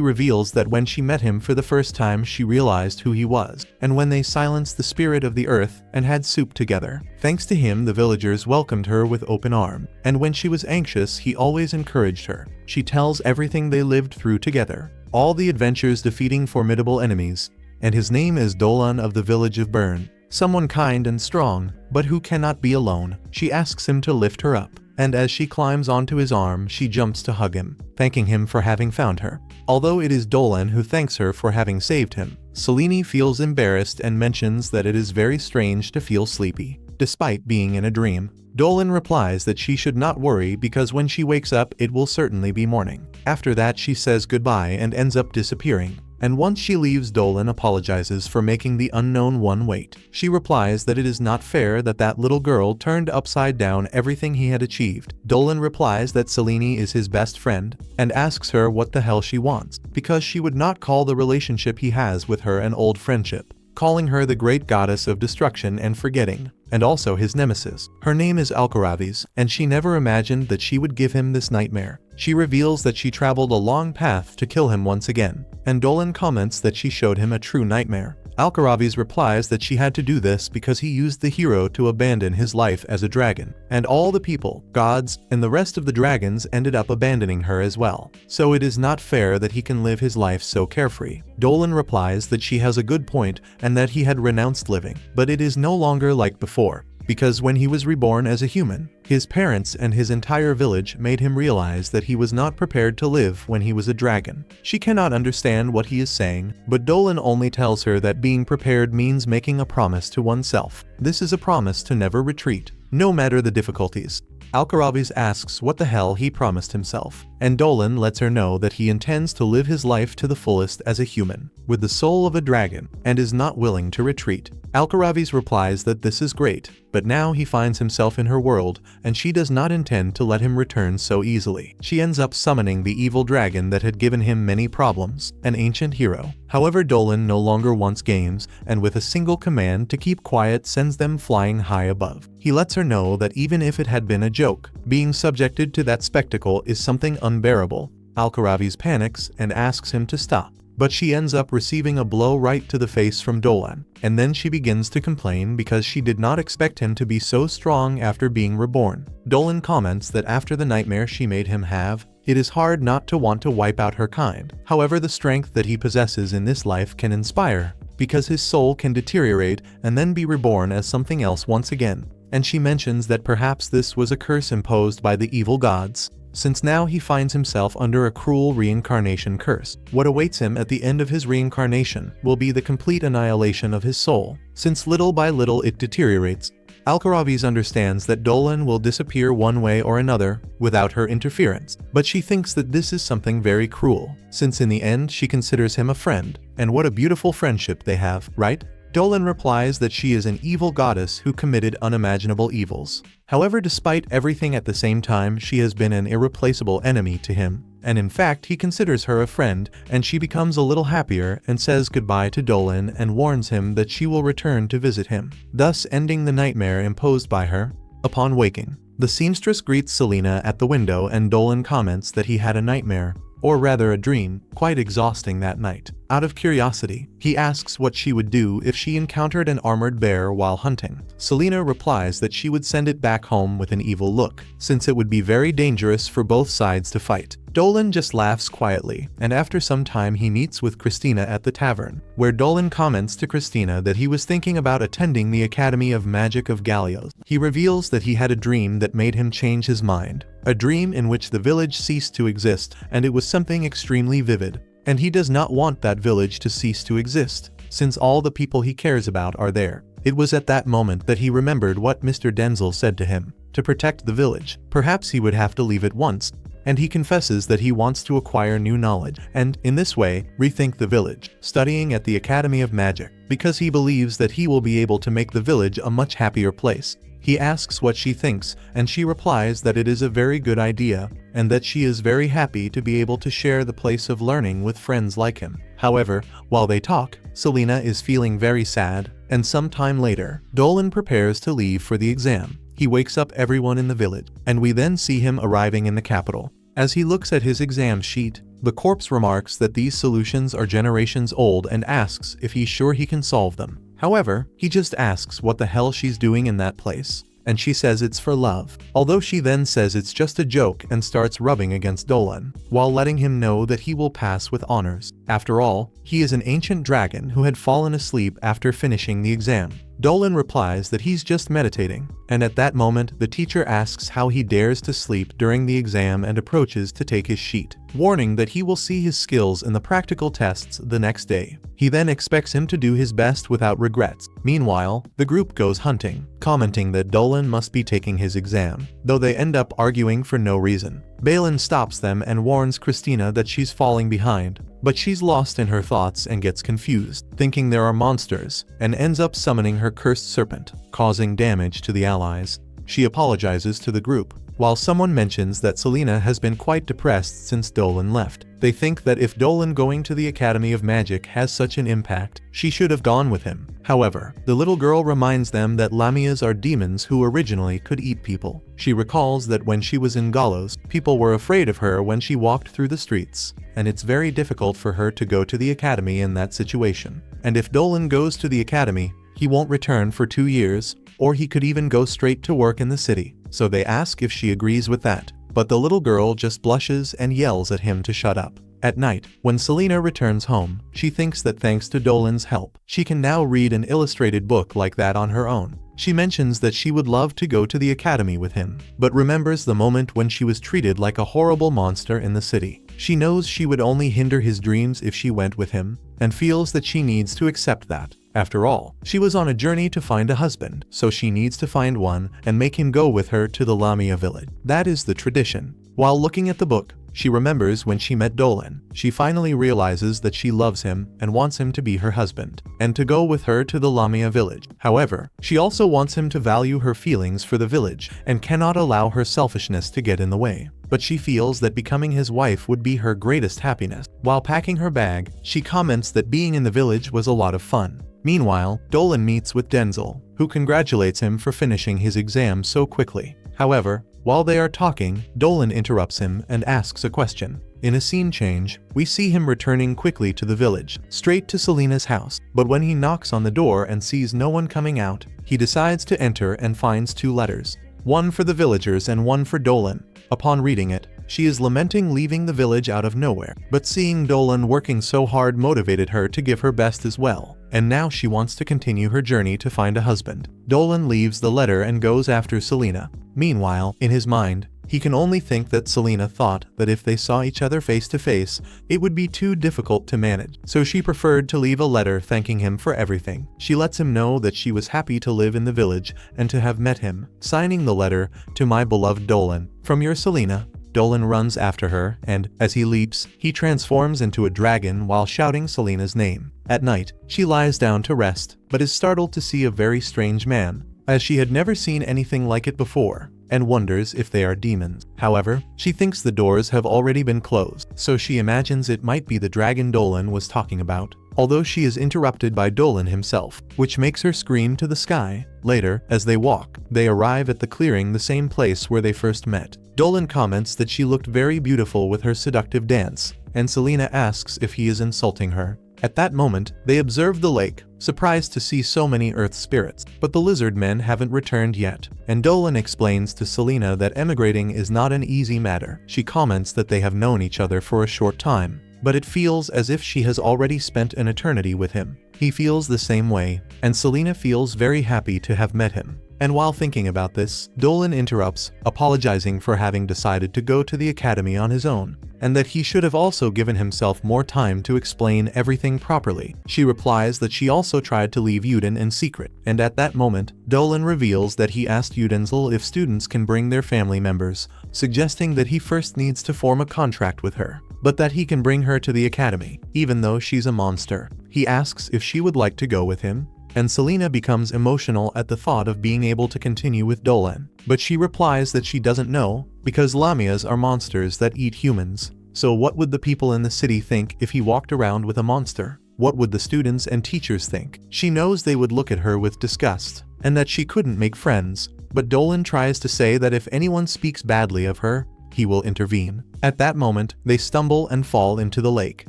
reveals that when she met him for the first time she realized who he was, and when they silenced the spirit of the earth and had soup together. Thanks to him the villagers welcomed her with open arms, and when she was anxious he always encouraged her. She tells everything they lived through together, all the adventures defeating formidable enemies, and his name is Dolan of the village of Bern. Someone kind and strong, but who cannot be alone. She asks him to lift her up, and as she climbs onto his arm she jumps to hug him, thanking him for having found her. Although it is Dolan who thanks her for having saved him, Selena feels embarrassed and mentions that it is very strange to feel sleepy, despite being in a dream. Dolan replies that she should not worry because when she wakes up it will certainly be morning. After that she says goodbye and ends up disappearing. And once she leaves, Dolan apologizes for making the unknown one wait. She replies that it is not fair that that little girl turned upside down everything he had achieved. Dolan replies that Selena is his best friend, and asks her what the hell she wants, because she would not call the relationship he has with her an old friendship, calling her the great goddess of destruction and forgetting, and also his nemesis. Her name is Alcaravis, and she never imagined that she would give him this nightmare. She reveals that she traveled a long path to kill him once again, and Dolan comments that she showed him a true nightmare. Alcaravis replies that she had to do this because he used the hero to abandon his life as a dragon, and all the people, gods, and the rest of the dragons ended up abandoning her as well. So it is not fair that he can live his life so carefree. Dolan replies that she has a good point and that he had renounced living, but it is no longer like before. Because when he was reborn as a human, his parents and his entire village made him realize that he was not prepared to live when he was a dragon. She cannot understand what he is saying, but Dolan only tells her that being prepared means making a promise to oneself. This is a promise to never retreat, no matter the difficulties. Alcaravis asks what the hell he promised himself, and Dolan lets her know that he intends to live his life to the fullest as a human, with the soul of a dragon, and is not willing to retreat. Alcaravis replies that this is great, but now he finds himself in her world, and she does not intend to let him return so easily. She ends up summoning the evil dragon that had given him many problems, an ancient hero. However, Dolan no longer wants games, and with a single command to keep quiet sends them flying high above. He lets her know that even if it had been a joke, being subjected to that spectacle is something unbearable. Alcaravis panics and asks him to stop, but she ends up receiving a blow right to the face from Dolan, and then she begins to complain because she did not expect him to be so strong after being reborn. Dolan comments that after the nightmare she made him have, it is hard not to want to wipe out her kind. However, the strength that he possesses in this life can inspire, because his soul can deteriorate and then be reborn as something else once again. And she mentions that perhaps this was a curse imposed by the evil gods, since now he finds himself under a cruel reincarnation curse. What awaits him at the end of his reincarnation will be the complete annihilation of his soul, since little by little it deteriorates. Alkaravis understands that Dolan will disappear one way or another without her interference, but she thinks that this is something very cruel, since in the end she considers him a friend, and what a beautiful friendship they have, right? Dolan replies that she is an evil goddess who committed unimaginable evils. However, despite everything at the same time, she has been an irreplaceable enemy to him, and in fact he considers her a friend, and she becomes a little happier and says goodbye to Dolan and warns him that she will return to visit him, thus ending the nightmare imposed by her. Upon waking, the seamstress greets Selena at the window and Dolan comments that he had a nightmare, or rather a dream, quite exhausting that night. Out of curiosity, he asks what she would do if she encountered an armored bear while hunting. Selena replies that she would send it back home with an evil look, since it would be very dangerous for both sides to fight. Dolan just laughs quietly, and after some time he meets with Christina at the tavern, where Dolan comments to Christina that he was thinking about attending the Academy of Magic of Gallios. He reveals that he had a dream that made him change his mind, a dream in which the village ceased to exist, and it was something extremely vivid, and he does not want that village to cease to exist, since all the people he cares about are there. It was at that moment that he remembered what Mr. Denzel said to him. To protect the village, perhaps he would have to leave it once, and he confesses that he wants to acquire new knowledge and, in this way, rethink the village, studying at the Academy of Magic, because he believes that he will be able to make the village a much happier place. He asks what she thinks, and she replies that it is a very good idea, and that she is very happy to be able to share the place of learning with friends like him. However, while they talk, Selena is feeling very sad, and some time later, Dolan prepares to leave for the exam. He wakes up everyone in the village, and we then see him arriving in the capital. As he looks at his exam sheet, the corpse remarks that these solutions are generations old and asks if he's sure he can solve them. However, he just asks what the hell she's doing in that place, and she says it's for love, although she then says it's just a joke and starts rubbing against Dolan, while letting him know that he will pass with honors. After all, he is an ancient dragon who had fallen asleep after finishing the exam. Dolan replies that he's just meditating, and at that moment the teacher asks how he dares to sleep during the exam and approaches to take his sheet, warning that he will see his skills in the practical tests the next day. He then expects him to do his best without regrets. Meanwhile, the group goes hunting, commenting that Dolan must be taking his exam, though they end up arguing for no reason. Balin stops them and warns Christina that she's falling behind, but she's lost in her thoughts and gets confused, thinking there are monsters, and ends up summoning her cursed serpent, causing damage to the allies. She apologizes to the group, while someone mentions that Selena has been quite depressed since Dolan left. They think that if Dolan going to the Academy of Magic has such an impact, she should have gone with him. However, the little girl reminds them that Lamias are demons who originally could eat people. She recalls that when she was in Gallos, people were afraid of her when she walked through the streets, and it's very difficult for her to go to the Academy in that situation. And if Dolan goes to the Academy, he won't return for 2 years, or he could even go straight to work in the city. So they ask if she agrees with that, but the little girl just blushes and yells at him to shut up. At night, when Selena returns home, she thinks that thanks to Dolan's help, she can now read an illustrated book like that on her own. She mentions that she would love to go to the Academy with him, but remembers the moment when she was treated like a horrible monster in the city. She knows she would only hinder his dreams if she went with him, and feels that she needs to accept that. After all, she was on a journey to find a husband, so she needs to find one and make him go with her to the Lamia village. That is the tradition. While looking at the book, she remembers when she met Dolan. She finally realizes that she loves him and wants him to be her husband, and to go with her to the Lamia village. However, she also wants him to value her feelings for the village, and cannot allow her selfishness to get in the way. But she feels that becoming his wife would be her greatest happiness. While packing her bag, she comments that being in the village was a lot of fun. Meanwhile, Dolan meets with Denzel, who congratulates him for finishing his exam so quickly. However, while they are talking, Dolan interrupts him and asks a question. In a scene change, we see him returning quickly to the village, straight to Selena's house. But when he knocks on the door and sees no one coming out, he decides to enter and finds 2 letters. One for the villagers and one for Dolan. Upon reading it, she is lamenting leaving the village out of nowhere. But seeing Dolan working so hard motivated her to give her best as well. And now she wants to continue her journey to find a husband. Dolan leaves the letter and goes after Selena. Meanwhile, in his mind, he can only think that Selena thought that if they saw each other face to face, it would be too difficult to manage. So she preferred to leave a letter thanking him for everything. She lets him know that she was happy to live in the village and to have met him, signing the letter, "To my beloved Dolan. From your Selena." Dolan runs after her, and, as he leaps, he transforms into a dragon while shouting Selena's name. At night, she lies down to rest, but is startled to see a very strange man, as she had never seen anything like it before, and wonders if they are demons. However, she thinks the doors have already been closed, so she imagines it might be the dragon Dolan was talking about, although she is interrupted by Dolan himself, which makes her scream to the sky. Later, as they walk, they arrive at the clearing, the same place where they first met. Dolan comments that she looked very beautiful with her seductive dance, and Selena asks if he is insulting her. At that moment, they observe the lake, surprised to see so many earth spirits. But the lizard men haven't returned yet, and Dolan explains to Selena that emigrating is not an easy matter. She comments that they have known each other for a short time, but it feels as if she has already spent an eternity with him. He feels the same way, and Selena feels very happy to have met him. And while thinking about this, Dolan interrupts, apologizing for having decided to go to the academy on his own, and that he should have also given himself more time to explain everything properly. She replies that she also tried to leave Yuden in secret, and at that moment, Dolan reveals that he asked Udenzel if students can bring their family members, suggesting that he first needs to form a contract with her, but that he can bring her to the academy, even though she's a monster. He asks if she would like to go with him, and Selena becomes emotional at the thought of being able to continue with Dolan. But she replies that she doesn't know, because Lamias are monsters that eat humans. So what would the people in the city think if he walked around with a monster? What would the students and teachers think? She knows they would look at her with disgust, and that she couldn't make friends. But Dolan tries to say that if anyone speaks badly of her, he will intervene. At that moment, they stumble and fall into the lake.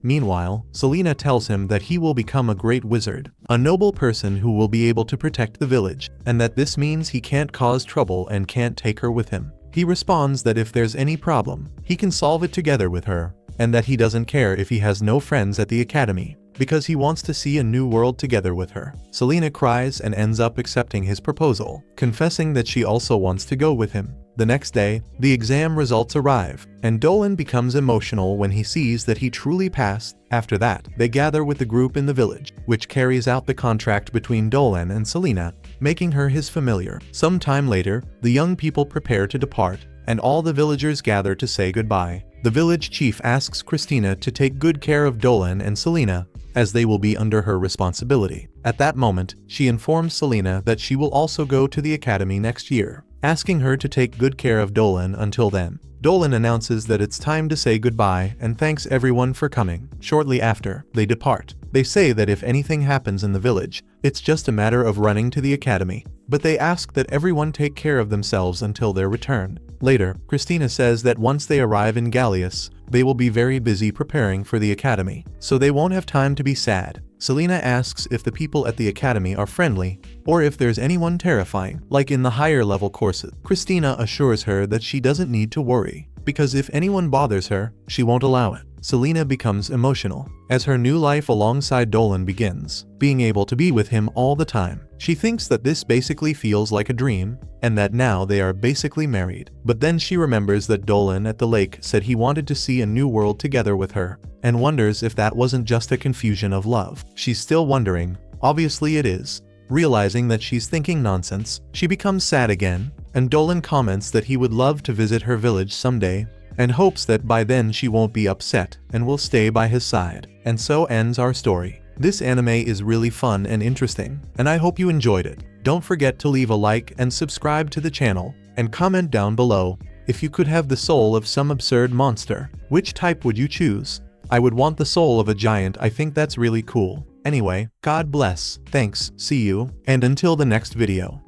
Meanwhile, Selena tells him that he will become a great wizard, a noble person who will be able to protect the village, and that this means he can't cause trouble and can't take her with him. He responds that if there's any problem, he can solve it together with her, and that he doesn't care if he has no friends at the academy, because he wants to see a new world together with her. Selena cries and ends up accepting his proposal, confessing that she also wants to go with him. The next day, the exam results arrive, and Dolan becomes emotional when he sees that he truly passed. After that, they gather with the group in the village, which carries out the contract between Dolan and Selena, making her his familiar. Some time later, the young people prepare to depart, and all the villagers gather to say goodbye. The village chief asks Christina to take good care of Dolan and Selena, as they will be under her responsibility. At that moment, she informs Selena that she will also go to the academy next year, asking her to take good care of Dolan until then. Dolan announces that it's time to say goodbye and thanks everyone for coming. Shortly after, they depart. They say that if anything happens in the village, it's just a matter of running to the academy, but they ask that everyone take care of themselves until their return. Later, Christina says that once they arrive in Gallius, they will be very busy preparing for the academy, so they won't have time to be sad. Selena asks if the people at the academy are friendly, or if there's anyone terrifying, like in the higher level courses. Christina assures her that she doesn't need to worry, because if anyone bothers her, she won't allow it. Selena becomes emotional, as her new life alongside Dolan begins, being able to be with him all the time. She thinks that this basically feels like a dream, and that now they are basically married. But then she remembers that Dolan at the lake said he wanted to see a new world together with her, and wonders if that wasn't just a confusion of love. She's still wondering. Obviously it is. Realizing that she's thinking nonsense, she becomes sad again, and Dolan comments that he would love to visit her village someday, and hopes that by then she won't be upset and will stay by his side. And so ends our story. This anime is really fun and interesting, and I hope you enjoyed it. Don't forget to leave a like and subscribe to the channel, and comment down below. If you could have the soul of some absurd monster, which type would you choose? I would want the soul of a giant. I think that's really cool. Anyway, God bless, thanks, see you, and until the next video.